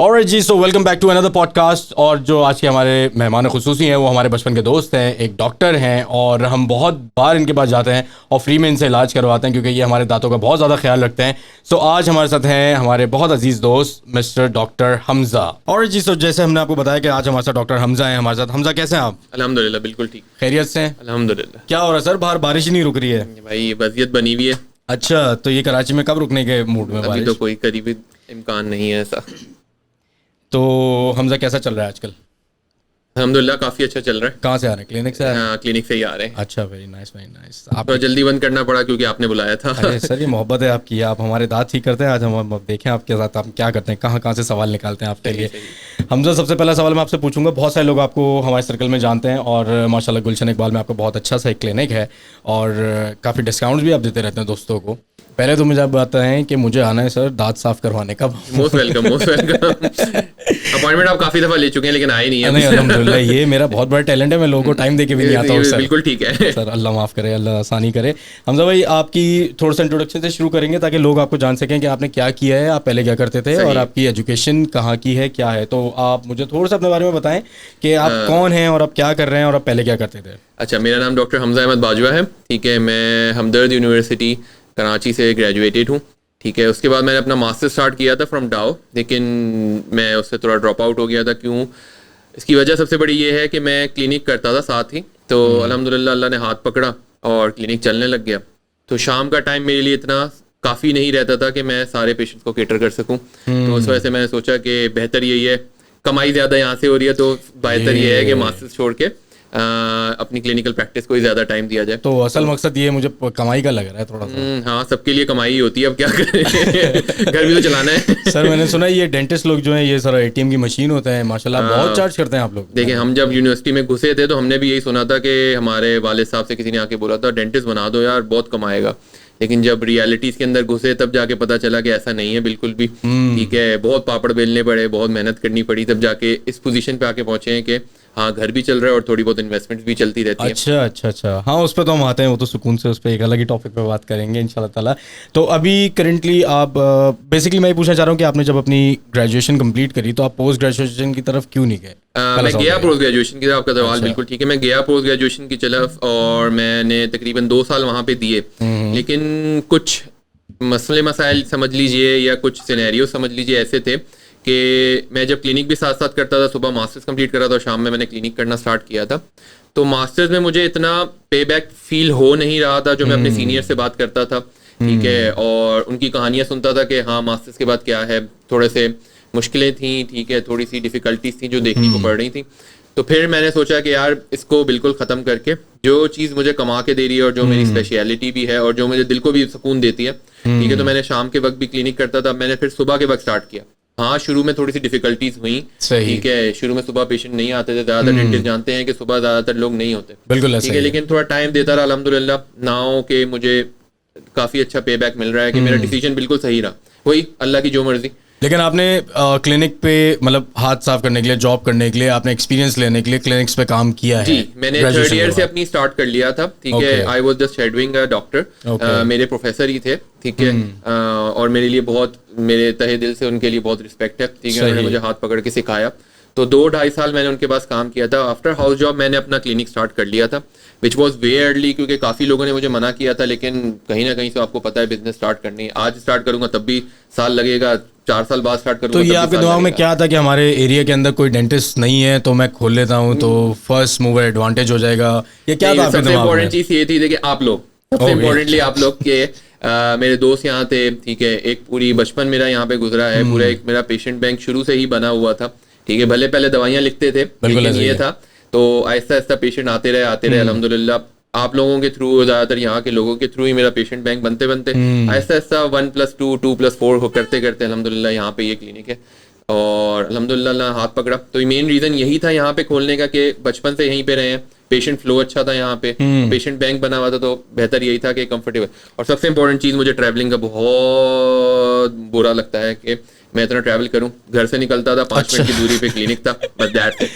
Alright जी, so welcome back to another podcast. और जो आज के हमारे मेहमान खुसूसी हैं वो हमारे बचपन के दोस्त हैं, एक डॉक्टर हैं और हम बहुत बार इनके पास जाते हैं और फ्री में इनसे इलाज करवाते हैं क्योंकि ये हमारे दांतों का बहुत ज़्यादा ख्याल रखते हैं। सो आज हमारे साथ हैं हमारे बहुत अजीज़ दोस्त मिस्टर डॉक्टर हमजा। ऑलराइट जी, सो जैसे हमने आपको बताया कि आज हमारे साथ डॉक्टर हमजा हैं हमारे साथ। हमजा, कैसे हैं आप? अल्हम्दुलिल्लाह, बिल्कुल ठीक, खैरियत से हैं? अल्हम्दुलिल्लाह। क्या हो रहा है सर? बाहर बारिश ही नहीं रुक रही है। भाई ये वज़ियत बनी हुई है। अच्छा, तो ये कराची में कब रुकने के मूड में अभी बारिश? तो कोई करीबी इम्कान नहीं है ऐसा। तो हमजा कैसा चल रहा है आजकल? अल्हम्दुलिल्लाह काफ़ी अच्छा चल रहा है। कहाँ से आ रहे हैं? क्लिनिक से आ रहे हैं? हाँ, क्लिनिक से ही आ रहे हैं। अच्छा, वेरी नाइस वेरी नाइस। आप तो जल्दी बंद करना पड़ा क्योंकि आपने बुलाया था। अरे सर, ये मोहब्बत है आपकी, आप हमारे दांत ठीक करते हैं। आज हम अब देखें आपके साथ आप क्या करते हैं, कहाँ कहाँ से सवाल निकालते हैं आपके लिए। हमजा, सबसे पहला सवाल मैं आपसे पूछूंगा, बहुत सारे लोग आपको हमारे सर्कल में जानते हैं और माशाल्लाह गुलशन इकबाल में आपका बहुत अच्छा सा एक क्लिनिक है और काफ़ी डिस्काउंट्स भी आप देते रहते हैं दोस्तों को। पहले तो मुझे आप बताएं कि मुझे आना है सर दांत साफ करवाने का। Most welcome, most welcome. Appointment आप काफ़ी दफ़ा ले चुके हैं लेकिन आए नहीं है। नहीं, अल्हम्दुलिल्लाह, ये मेरा बहुत बड़ा टैलेंट है, मैं लोगों को टाइम दे के भी नहीं आता हूँ सर। बिल्कुल ठीक है सर, अल्लाह माफ़ करे, अल्लाह आसानी करे। हमजा भाई, आपकी थोड़ा सा इंट्रोडक्शन से शुरू करेंगे ताकि लोग आपको जान सकें कि आपने क्या किया है, आप पहले क्या करते थे और आपकी एजुकेशन कहाँ की है, क्या है। तो आप मुझे थोड़ा सा अपने बारे में बताएं कि आप कौन हैं और आप क्या कर रहे हैं और आप पहले क्या करते थे। अच्छा, मेरा नाम डॉक्टर हमजा अहमद बाजवा है। ठीक है, मैं हमदर्द यूनिवर्सिटी कराची से ग्रेजुएटेड हूँ। ठीक है, उसके बाद मैंने अपना मास्टर स्टार्ट किया था फ्रॉम डाओ, लेकिन मैं उससे थोड़ा ड्रॉप आउट हो गया था। क्यों? इसकी वजह सबसे बड़ी ये है कि मैं क्लिनिक करता था साथ ही, तो अल्हम्दुलिल्लाह अल्लाह ने हाथ पकड़ा और क्लिनिक चलने लग गया। तो शाम का टाइम मेरे लिए इतना काफ़ी नहीं रहता था कि मैं सारे पेशेंट्स को केटर कर सकूं। तो उस वजह से मैंने सोचा कि बेहतर यही है, कमाई ज़्यादा यहाँ से हो रही है तो बेहतर ये है कि मास्टर्स छोड़ के अपनी क्लिनिकल प्रैक्टिस को ही ज़्यादा टाइम दिया जाए। तो असल मकसद ये मुझे कमाई का लग रहा है थोड़ा सा। हाँ, सबके लिए कमाई ही होती है, अब क्या करें। घर भी तो चलाना है। सर, मैंने सुना है ये डेंटिस्ट लोग जो हैं ये सर एटीएम की मशीन होते हैं, माशाल्लाह बहुत चार्ज करते हैं आप लोग। देखिए, हम जब यूनिवर्सिटी में घुसे थे तो हमने भी यही सुना था कि हमारे वालिद साहब से किसी ने आके बोला था डेंटिस्ट बना दो यार, बहुत कमाएगा। लेकिन जब रियलिटीज़ के अंदर घुसे तब जाके पता चला कि ऐसा नहीं है बिल्कुल भी। ठीक है, बहुत पापड़ बेलने पड़े, बहुत मेहनत करनी पड़ी, तब जाके इस पोजीशन पे आके पहुंचे हैं कि हाँ, घर भी चल रहा है और थोड़ी बहुत इन्वेस्टमेंट भी चलती रहती है। अच्छा अच्छा अच्छा, हाँ उस पर तो हम आते हैं, वो तो सुकून से उस पर एक अलग ही टॉपिक पे बात करेंगे इंशाल्लाह ताला। तो अभी करेंटली आप बेसिकली मैं ये पूछना चाह रहा हूँ कि आपने जब अपनी ग्रेजुएशन कंप्लीट करी तो आप पोस्ट ग्रेजुएशन की तरफ क्यों नहीं गए? मैं गया पोस्ट ग्रेजुएशन की तरफ। आपका सवाल बिल्कुल ठीक है, मैं गया पोस्ट ग्रेजुएशन की तरफ और मैंने तकरीबन 2 साल वहाँ पे दिए। लेकिन कुछ मसले मसाइल समझ लीजिए या कुछ सिनेरियो समझ लीजिए ऐसे थे कि मैं जब क्लिनिक भी साथ साथ करता था, सुबह मास्टर्स कंप्लीट करा था और शाम में मैंने क्लिनिक करना स्टार्ट किया था। तो मास्टर्स में मुझे इतना पे बैक फील हो नहीं रहा था जो मैं अपने सीनियर से बात करता था। ठीक है, और उनकी कहानियाँ सुनता था कि हाँ मास्टर्स के बाद क्या है, थोड़े से मुश्किलें थी। ठीक है, थोड़ी सी डिफ़िकल्टीज थी जो देखने को पड़ रही थी। तो फिर मैंने सोचा कि यार इसको बिल्कुल ख़त्म करके जो चीज़ मुझे कमा के दे रही है और जो मेरी स्पेशलिटी भी है और जो मुझे दिल को भी सुकून देती है, ठीक है, तो मैंने शाम के वक्त भी क्लिनिक करता था, मैंने फिर सुबह के वक्त स्टार्ट किया। हाँ, शुरू में थोड़ी सी डिफिकल्टीज हुई। ठीक है, शुरू में सुबह पेशेंट नहीं आते थे, ज़्यादातर डेंटिस्ट जानते हैं कि सुबह ज़्यादातर लोग नहीं होते। बिल्कुल ठीक है, लेकिन थोड़ा टाइम देता रहा, अल्हम्दुलिल्लाह नाउ के मुझे काफ़ी अच्छा पे बैक मिल रहा है कि मेरा डिसीजन बिल्कुल सही रहा। वही अल्लाह की जो मर्जी। लेकिन आपने क्लिनिक पे मतलब हाथ साफ करने के लिए, जॉब करने के लिए, आपने एक्सपीरियंस लेने के लिए क्लिनिक्स पे काम किया है? जी, मैंने 3rd ईयर से अपनी स्टार्ट कर लिया था। ठीक है, I was just shadowing a doctor. मेरे प्रोफेसर ही थे। ठीक है, और मेरे लिए बहुत, मेरे तहे दिल से उनके लिए बहुत रिस्पेक्ट है। ठीक है, उन्होंने मुझे हाथ पकड़ के सिखाया। तो 2-2.5 साल मैंने उनके पास काम किया था। आफ्टर हाउस जॉब मैंने अपना क्लिनिक स्टार्ट कर लिया था, विच वॉज वे अर्ली, क्योंकि काफ़ी लोगों ने मुझे मना किया था, लेकिन कहीं ना कहीं से आपको पता है बिजनेस स्टार्ट करनी है। आज स्टार्ट करूंगा तब भी साल लगेगा, 4 साल बाद स्टार्ट करूंगा। तो ये आपके दिमाग में क्या था कि हमारे एरिया के अंदर कोई डेंटिस्ट नहीं है तो मैं खोल लेता हूँ, तो फर्स्ट मूवर एडवांटेज हो जाएगा, ये क्या था आपके दिमाग में? सबसे इम्पोर्टेंट चीज़ ये थी कि आप लोग, सबसे इम्पोर्टेंटली आप लोग के मेरे दोस्त यहाँ थे। ठीक है, एक पूरी बचपन मेरा यहाँ पे गुजरा है, पूरा एक मेरा पेशेंट बैंक शुरू से ही बना हुआ था। ठीक है, भले पहले दवाइयाँ लिखते थे लेकिन ये था, तो आहिस्ता आहिस्ता पेशेंट आते रहे अल्हम्दुलिल्लाह। आप लोगों के थ्रू, ज़्यादातर यहाँ के लोगों के थ्रू ही मेरा पेशेंट बैंक बनते बनते आहिस्ता आहिस्ता 1+2 2+4 करते करते अल्हम्दुलिल्लाह यहाँ पे ये क्लिनिक है और अल्हम्दुलिल्लाह हाथ पकड़ा। तो मेन रीज़न यही था यहाँ पे खोलने का कि बचपन से यहीं पे रहे हैं, पेशेंट फ्लो अच्छा था यहाँ पे, पेशेंट बैंक बना हुआ था, तो बेहतर यही था कि कंफर्टेबल। और सबसे इंपॉर्टेंट चीज़, मुझे ट्रैवलिंग का बहुत बुरा लगता है कि मैं इतना ट्रैवल करूं, घर से निकलता था 5 मिनट की दूरी पे क्लिनिक था, बस दैट्स इट।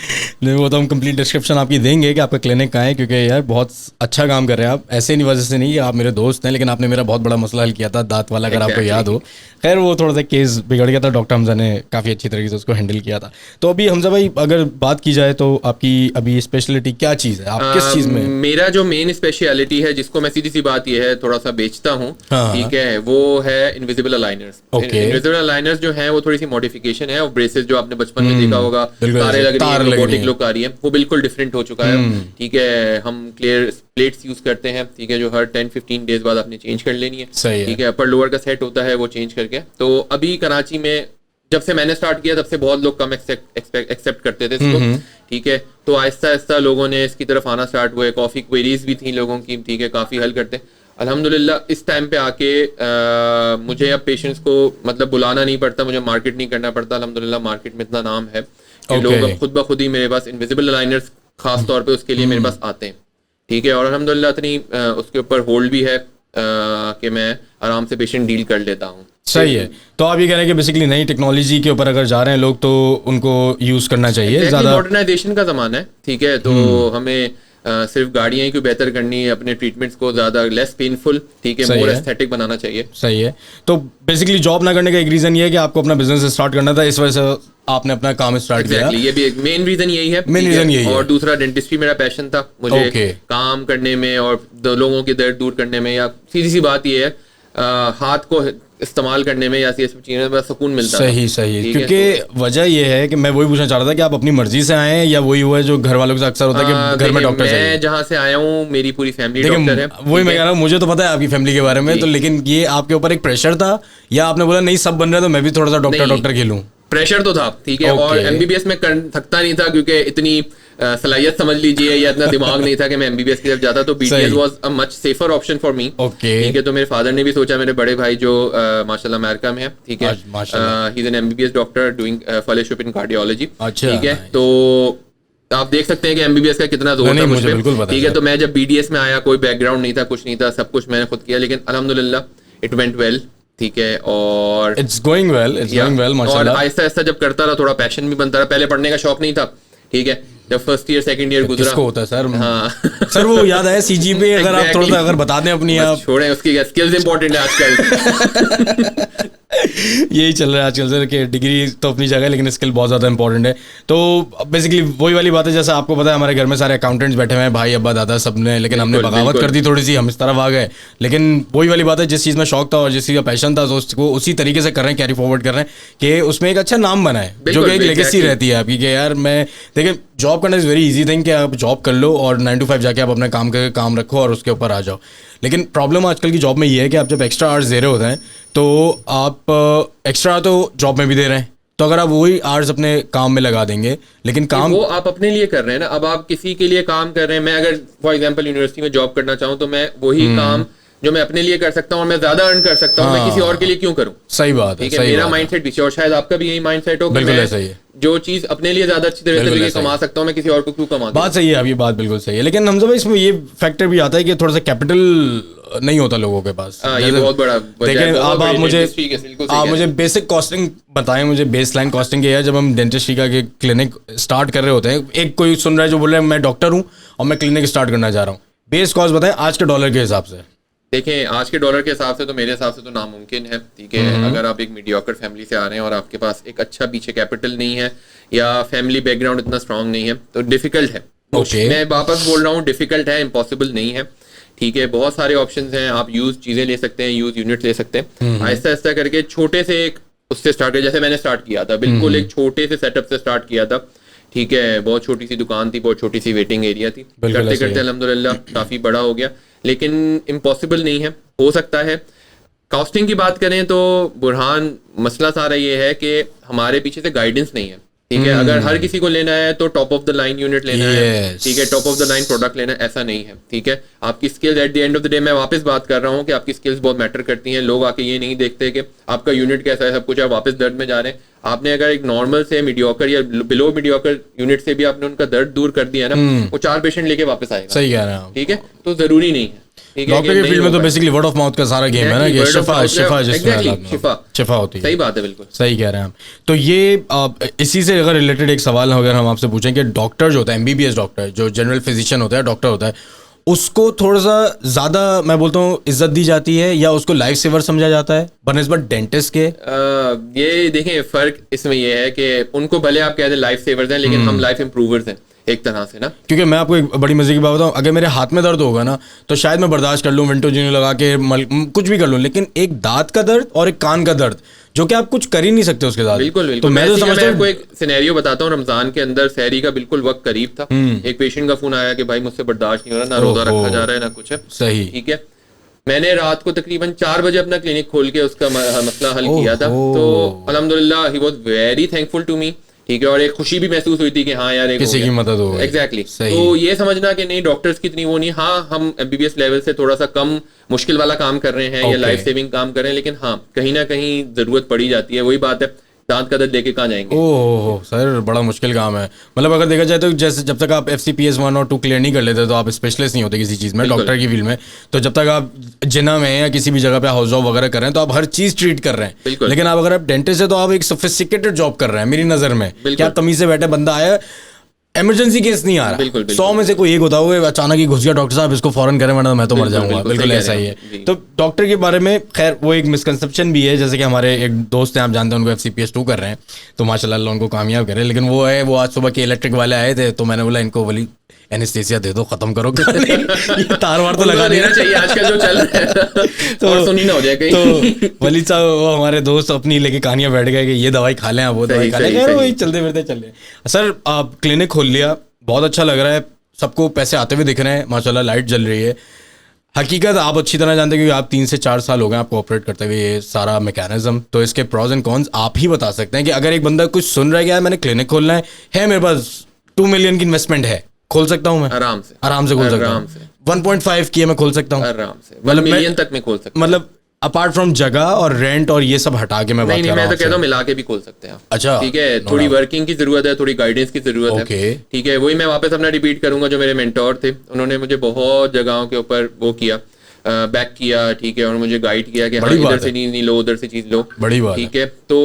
नहीं, वो तो हम कंप्लीट डिस्क्रिप्शन आपकी देंगे कि आपका क्लिनिक कहाँ है, क्योंकि यार बहुत अच्छा काम कर रहे हैं आप। ऐसे नहीं, वजह से नहीं, आप मेरे दोस्त हैं, लेकिन आपने मेरा बहुत बड़ा मसला हल किया था दांत वाला, अगर आपको याद हो। खैर वो थोड़ा सा केस बिगड़ गया था, डॉक्टर हमजा ने काफ़ी अच्छी तरीके से उसको हैंडल किया था। तो अभी हमजा भाई अगर बात की जाए तो आपकी अभी स्पेशलिटी क्या चीज़ है, आप किस चीज़ में? मेरा जो मेन स्पेशलिटी है, जिसको मैं सीधी सी बात ये है थोड़ा सा बेचता हूँ, ठीक है, वो है इनविजिबल अलाइनर्स। इनविजिबल अलाइनर्स जो है वो थोड़ी सी मॉडिफिकेशन है, और ब्रेसेस जो आपने बचपन में देखा होगा, तारे लग रही है, रोबोटिक लुक आ रही है, वो बिल्कुल डिफरेंट हो चुका है। ठीक है, हम क्लियर प्लेट्स यूज करते हैं, ठीक है, जो हर 10-15 डेज बाद आपने चेंज कर लेनी है। ठीक है, अपर लोअर का सेट होता है वो चेंज करके। तो अभी कराची में जब से मैंने स्टार्ट किया तब से बहुत लोग कम एक्सेप्ट करते थे इसको। ठीक है, तो आहिस्ता आहिस्ता लोगों ने इसकी तरफ आना स्टार्ट हुए। कॉफी क्वेरीज भी थी लोगों की, ठीक है, काफी हल करते। अल्हम्दुलिल्लाह इस टाइम पे आके मुझे अब पेशेंट्स को मतलब बुलाना नहीं पड़ता, मुझे मार्केट नहीं करना पड़ता। अल्हम्दुलिल्लाह मार्केट में इतना नाम है कि लोग अब खुद ब खुद ही मेरे पास इनविजिबल अलाइनर्स खास तौर पे उसके लिए मेरे पास आते हैं। ठीक है, और अल्हम्दुलिल्लाह इतनी उसके ऊपर होल्ड भी है कि मैं आराम से पेशेंट डील कर लेता हूँ। सही है। तो आप ये कह रहे हैं कि बेसिकली नई टेक्नोलॉजी के ऊपर अगर जा रहे हैं लोग तो उनको यूज करना चाहिए। ज़्यादा मॉडर्नाइजेशन का ज़माना है, ठीक है, तो हमें सिर्फ गाड़ियाँ ही क्यों बेहतर करनी है, अपने ट्रीटमेंट्स को ज़्यादा लेस पेनफुल, ठीक है, मोर एस्थेटिक बनाना चाहिए। सही है। तो बेसिकली जॉब ना करने का एक रीज़न ये है कि आपको अपना बिजनेस स्टार्ट करना था, इस वजह से आपने अपना काम स्टार्ट किया। ये भी एक मेन रीज़न यही है। मेन रीज़न यही है। और दूसरा डेंटिस्ट्री मेरा पैशन था, मुझे काम करने में और लोगों के दर्द दूर करने में, या सीधी सी बात ये है हाथ को इस्तेमाल करने में या ये सब चीज़ें में सुकून मिलता है। सही सही, क्योंकि वजह ये है कि मैं वही पूछना चाह रहा था कि आप अपनी मर्जी से आए हैं या वही हुआ है जो घर वालों के साथ अक्सर होता है कि घर में डॉक्टर चाहिए। मैं जहाँ से आया हूँ मेरी पूरी फैमिली डॉक्टर है। वही मैं कह रहा हूँ, मुझे तो पता है आपकी फैमिली के बारे में, तो लेकिन ये आपके ऊपर एक प्रेशर था या आपने बोला नहीं सब बन रहे तो मैं भी थोड़ा सा डॉक्टर खेलूँ? प्रेशर तो था, ठीक है, और एमबीबीएस में कर सकता नहीं था क्योंकि इतनी सलाहियत समझ लीजिए या इतना दिमाग नहीं था कि मैं एमबीबीएस की तरफ जाता, तो BDS was a much safer option for me. ठीक है, तो मेरे फादर ने भी सोचा, मेरे बड़े भाई जो माशाल्लाह अमेरिका में है, ठीक है, he is an MBBS doctor doing fellowship in cardiology. ठीक है, तो आप देख सकते हैं कि एमबीबीएस का कितना जोर था मुझ पे। ठीक है, तो मैं जब बीडीएस में आया कोई बैकग्राउंड नहीं था, कुछ नहीं था, सब कुछ मैंने खुद किया, लेकिन अल्हम्दुलिल्लाह इट वेंट वेल। ठीक है, और इट्स गोइंग वेल माशाल्लाह। और आहिस्ता आहिस्ता जब करता रहा थोड़ा पैशन भी बनता रहा। पहले पढ़ने का शौक नहीं था, ठीक है, जब फर्स्ट ईयर सेकंड ईयर गुजरा। किसको होता है सर? हाँ सर वो याद है सीजी पे अगर आप थोड़ा सा अगर बता दें अपनी, आप छोड़ें, उसकी स्किल्स इंपॉर्टेंट है आजकल। यही चल रहा है आजकल सर कि डिग्री तो अपनी जगह है लेकिन स्किल बहुत ज़्यादा इंपॉर्टेंट है। तो बेसिकली वही वाली बात है, जैसा आपको पता है हमारे घर में सारे अकाउंटेंट्स बैठे हुए हैं, भाई अब्बा दादा सब ने, लेकिन हमने बगावत कर दी थोड़ी सी, हम इस तरफ आ गए। लेकिन वही वाली बात है, जिस चीज़ में शौक था और जिस चीज़ का पैशन था तो उसको उसी तरीके से कर रहे हैं, कैरी फॉरवर्ड कर रहे हैं कि उसमें एक अच्छा नाम बना है, जो कि एक लेगेसी रहती है आपकी कि यार मैं देखिए जॉब करना इज़ वेरी इजी थिंग कि आप जॉब कर लो और 9 to 5 जाके आप अपना काम करके काम रखो और उसके ऊपर आ जाओ। लेकिन प्रॉब्लम आजकल की जॉब में ये है कि आप जब एक्स्ट्रा आवर्स दे रहे होते हैं तो आप एक्स्ट्रा तो जॉब में भी दे रहे हैं, तो अगर आप वही आवर्स अपने काम में लगा देंगे, लेकिन काम वो आप अपने लिए कर रहे हैं ना। अब आप किसी के लिए काम कर रहे हैं, मैं अगर फॉर एग्जांपल यूनिवर्सिटी में जॉब करना चाहूँ तो मैं वही काम जो मैं अपने लिए कर सकता हूँ और मैं ज्यादा अर्न कर सकता हूँ, मैं किसी और के लिए क्यों करूँ? सही बात है, ठीक है, मेरा माइंडसेट भी और शायद आपका भी यही माइंडसेट हो। बिल्कुल ऐसा ही है, जो चीज अपने लिए ज्यादा अच्छी तरह से कमा सकता हूँ मैं किसी और को क्यों कमा? बात सही है, अभी बात बिल्कुल सही है। लेकिन हमजा भाई इसमें ये फैक्टर भी आता है कि थोड़ा सा कैपिटल नहीं होता लोगों के पास। ये बहुत बड़ा देखिए अब आप मुझे बेसिक कॉस्टिंग बताएं, मुझे बेस लाइन कॉस्टिंग क्या है जब हम डेंटिस्ट्री का क्लिनिक स्टार्ट कर रहे होते हैं। एक कोई सुन रहा है जो बोल रहा है मैं डॉक्टर हूँ और मैं क्लिनिक स्टार्ट करना चाह रहा हूँ, बेस कॉस्ट बताएं आज के डॉलर के हिसाब से। देखें आज के डॉलर के हिसाब से तो मेरे हिसाब से तो नामुमकिन है, ठीक है, अगर आप एक मीडियोकर फैमिली से आ रहे हैं और आपके पास एक अच्छा पीछे कैपिटल नहीं है या फैमिली बैकग्राउंड इतना स्ट्रांग नहीं है तो डिफिकल्ट है। मैं वापस बोल रहा हूँ डिफिकल्ट है, इम्पॉसिबल नहीं है। ठीक है, बहुत सारे ऑप्शंस हैं, आप यूज चीजें ले सकते हैं, यूज यूनिट ले सकते हैं, आहिस्ता आहिस्ता करके छोटे से एक उससे स्टार्ट कर, जैसे मैंने स्टार्ट किया था बिल्कुल एक छोटे से सेटअप से स्टार्ट किया था। ठीक है, बहुत छोटी सी दुकान थी, बहुत छोटी सी वेटिंग एरिया थी, करते करते अल्हम्दुलिल्लाह काफी बड़ा हो गया, लेकिन इम्पॉसिबल नहीं है, हो सकता है। कॉस्टिंग की बात करें तो बुरहान मसला सारा ये है कि हमारे पीछे से गाइडेंस नहीं है। ठीक है, अगर हर किसी को लेना है तो top of the line unit लेना है, ठीक है, top of the line product लेना है, ऐसा नहीं है। ठीक है, आपकी skills at the end of the day, मैं वापस बात कर रहा हूँ कि आपकी स्किल्स बहुत मैटर करती हैं। लोग आके ये नहीं देखते कि आपका यूनिट कैसा है, सब कुछ, आप वापस दर्द में जा रहे हैं। आपने अगर एक नॉर्मल से मीडियोकर या बिलो मीडियोकर यूनिट से भी आपने उनका दर्द दूर कर दिया ना, वो 4 पेशेंट लेके वापस आएगा। सही कह रहे हैं आप। ठीक है, तो जरूरी नहीं है। ठीक है, डॉक्टर कि की नहीं फील्ड में तो होगा। बेसिकली वर्ड ऑफ माउथ का सारा गेम है ना, कि Word of शिफा mouth शिफा का- जिसमें exactly, शिफा होती है। सही बात है, बिल्कुल सही कह रहे हैं आप। तो ये इसी से अगर रिलेटेड एक सवाल अगर हम आपसे पूछें कि डॉक्टर जो होता है, एमबीबीएस डॉक्टर, जो जनरल फिजिशियन होता है, डॉक्टर होता है, उसको थोड़ा सा ज़्यादा मैं बोलता हूँ इज्जत दी जाती है या उसको लाइफ सेवर समझा जाता है बनस्बत डेंटिस्ट के? ये देखें, फर्क इसमें ये है कि उनको भले आप कह दें लाइफ सेवर्स हैं, लेकिन हम लाइफ इम्प्रूवर्स हैं एक तरह से ना। क्योंकि मैं आपको एक बड़ी मजे की बात बताऊं, अगर मेरे हाथ में दर्द होगा ना तो शायद मैं बर्दाश्त कर लूं, विंटोजिनो लगा के कुछ भी कर लूं, लेकिन एक दांत का दर्द और एक कान का दर्द जो कि आप कुछ कर ही नहीं सकते उसके साथ। बिल्कुल तो बिल्कुल। मैं तो समझता आपको हूँ। एक सिनेरियो बताता हूँ। रमजान के अंदर सहरी का बिल्कुल वक्त करीब था, एक पेशेंट का फोन आया कि भाई मुझसे बर्दाश्त नहीं हो रहा, ना रोजा रखा जा रहा है ना कुछ है। सही। ठीक है, मैंने रात को तकरीबन 4 बजे अपना क्लिनिक खोल के उसका मसला हल किया था। तो अल्हम्दुलिल्लाह he was very thankful to me. ठीक है, और एक खुशी भी महसूस हुई थी कि हाँ यार, एक किसी की मदद हो गई। एग्जैक्टली। तो ये समझना कि नहीं, डॉक्टर्स की इतनी वो नहीं। हाँ, हम एमबीबीएस लेवल से थोड़ा सा कम मुश्किल वाला काम कर रहे हैं या लाइफ सेविंग काम कर रहे हैं, लेकिन हाँ कहीं ना कहीं जरूरत पड़ी जाती है। वही बात है, दांत का दर्द लेके कहाँ जाएंगे? ओह सर, बड़ा मुश्किल काम है। मतलब अगर देखा जाए तो जैसे जब तक आप FCPS 1 और 2 क्लियर नहीं कर लेते तो आप स्पेशलिस्ट नहीं होते किसी चीज़ में, डॉक्टर की फील्ड में। तो जब तक आप जिना में या किसी भी जगह पे हाउस जॉब वगैरह कर रहे हैं तो आप हर चीज़ ट्रीट कर रहे हैं। लेकिन आप अगर आप डेंटिस्ट है तो आप एक सोफिस्टिकेटेड जॉब कर रहे हैं मेरी नज़र में। क्या तमीज़ से बैठे बंदा आया, इमरजेंसी केस नहीं आ रहा, 100 में से कोई एक होता होगा, अचानक ही घुस गया, डॉक्टर साहब इसको फौरन करें वरना मैं तो मर जाऊंगा। बिल्कुल ऐसा ही है। तो डॉक्टर के बारे में खैर वो एक मिसकंसेप्शन भी है, जैसे कि हमारे एक दोस्त हैं, आप जानते हैं, उनको FCPS 2 कर रहे हैं, तो माशाल्लाह अल्लाह उनको कामयाब करे। लेकिन वो है, वो आज सुबह के इलेक्ट्रिक वाले आए थे तो मैंने बोला इनको वली एनेस्थेसिया दे दो, खत्म करो। ये तार वार तो लगा देना चाहिए आजकल जो चल रहा है, तो और सुनी ना हो जाए कहीं। तो वली साहब वो हमारे दोस्त अपनी लेके कहानियां बैठ गए कि ये दवाई खा लें, वो दवाई खा लें, वही चलते फिरते चल रहे। सर आप क्लिनिक खोल लिया, बहुत अच्छा लग रहा है, सबको पैसे आते हुए दिख रहे हैं, माशाल्लाह लाइट जल रही है। हकीकत आप अच्छी तरह जानते हैं क्योंकि आप 3 से 4 साल हो गए आपको ऑपरेट करते हुए ये सारा मैकेनिज्म। तो इसके प्रॉज एंड कॉन्स आप ही बता सकते हैं कि अगर एक बंदा कुछ सुन रहा है कि यार मैंने क्लिनिक खोलना है मेरे पास 2 मिलियन की इन्वेस्टमेंट है, खोल सकता हूँ मैं? आराम से खोल सकता हूँ। 1.5 की मैं खोल सकता हूँ आराम से, 1 मिलियन तक में खोल सकता हूँ। मतलब अपार्ट फ्रॉम जगह और रेंट और ये सब हटा के मैं बात कर रहा हूँ। मैं तो कहता हूँ मिला के भी खोल सकते हैं। अच्छा, ठीक है, थोड़ी वर्किंग की जरूरत है, थोड़ी गाइडेंस की जरूरत है। ठीक है, वही मैं वापस अपना रिपीट करूंगा, जो मेरे मेंटोर थे उन्होंने मुझे बहुत जगहों के ऊपर वो किया, बैक किया। ठीक है, और मुझे गाइड किया कि हाँ इधर से नहीं लो, उधर से चीज लो। बड़ी बात। ठीक है, तो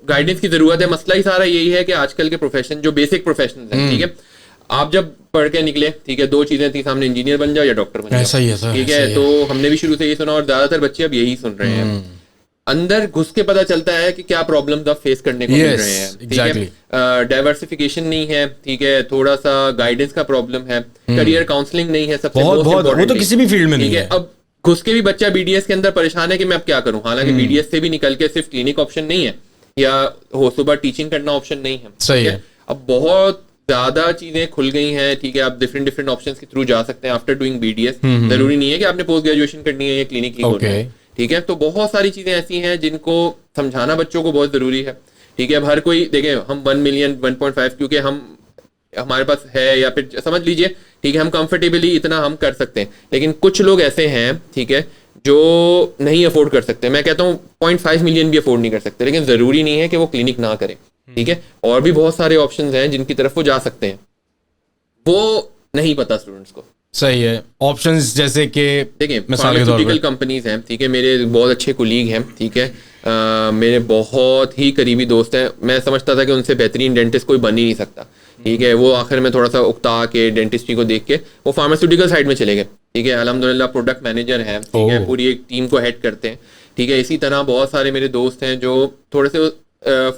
गाइडेंस की जरूरत है। मसला ही सारा यही है कि आजकल के प्रोफेशन जो बेसिक प्रोफेशन है, ठीक है, आप जब पढ़ के निकले, ठीक है, 2 चीजें थी सामने, इंजीनियर बन जाओ या डॉक्टर बन जाओ। ऐसा ही है, ठीक है, तो हमने भी शुरू से ये सुना और ज्यादातर बच्चे अब यही सुन रहे हैं। अंदर घुस के पता चलता है कि क्या प्रॉब्लम्स आप फेस करने को मिल रहे हैं। ठीक है, डाइवर्सिफिकेशन नहीं है, ठीक है, थोड़ा सा गाइडेंस का प्रॉब्लम है, करियर काउंसलिंग नहीं है, सबसे बहुत वो तो किसी भी फील्ड में नहीं है। अब घुस के भी बच्चा BDS के अंदर परेशान है कि मैं अब क्या करूं, हालांकि BDS से भी निकल के सिर्फ क्लिनिक ऑप्शन नहीं है या हो सुबह टीचिंग करना ऑप्शन नहीं है। सही है। अब बहुत ज्यादा चीजें खुल गई हैं। ठीक है, आप डिफरेंट ऑप्शंस के थ्रू जा सकते हैं आफ्टर डूइंग BDS। जरूरी नहीं है कि आपने पोस्ट ग्रेजुएशन करनी है या क्लिनिक ही खोलना है। ठीक है, तो बहुत सारी चीजें ऐसी हैं जिनको समझाना बच्चों को बहुत जरूरी है। ठीक है, अब हर कोई देखें, हम 1 मिलियन 1.5 क्योंकि हमारे पास है, या फिर समझ लीजिए, ठीक है, हम कंफर्टेबली इतना हम कर सकते हैं, लेकिन कुछ लोग ऐसे हैं, ठीक है, जो नहीं अफोर्ड कर सकते। मैं कहता हूँ 0.5 मिलियन भी अफोर्ड नहीं कर सकते, लेकिन जरूरी नहीं है कि वो क्लिनिक ना करें। ठीक है, और भी बहुत सारे ऑप्शंस हैं जिनकी तरफ वो जा सकते हैं, वो नहीं पता स्टूडेंट्स को। सही है, ऑप्शंस जैसे कि देखिए, फार्मास्यूटिकल कंपनीज हैं, ठीक है, मेरे बहुत अच्छे कुलीग हैं, ठीक है, मेरे बहुत ही करीबी दोस्त हैं। मैं समझता था कि उनसे बेहतरीन डेंटिस्ट कोई बन ही नहीं सकता। ठीक है, वो आखिर में थोड़ा सा उकता के डेंटिस्ट्री को देख के वो फार्मास्यूटिकल साइड में चले गए। ठीक है, अल्हम्दुलिल्लाह प्रोडक्ट मैनेजर हैं, ठीक है, पूरी एक टीम को हेड करते हैं। ठीक है, इसी तरह बहुत सारे मेरे दोस्त हैं जो थोड़े से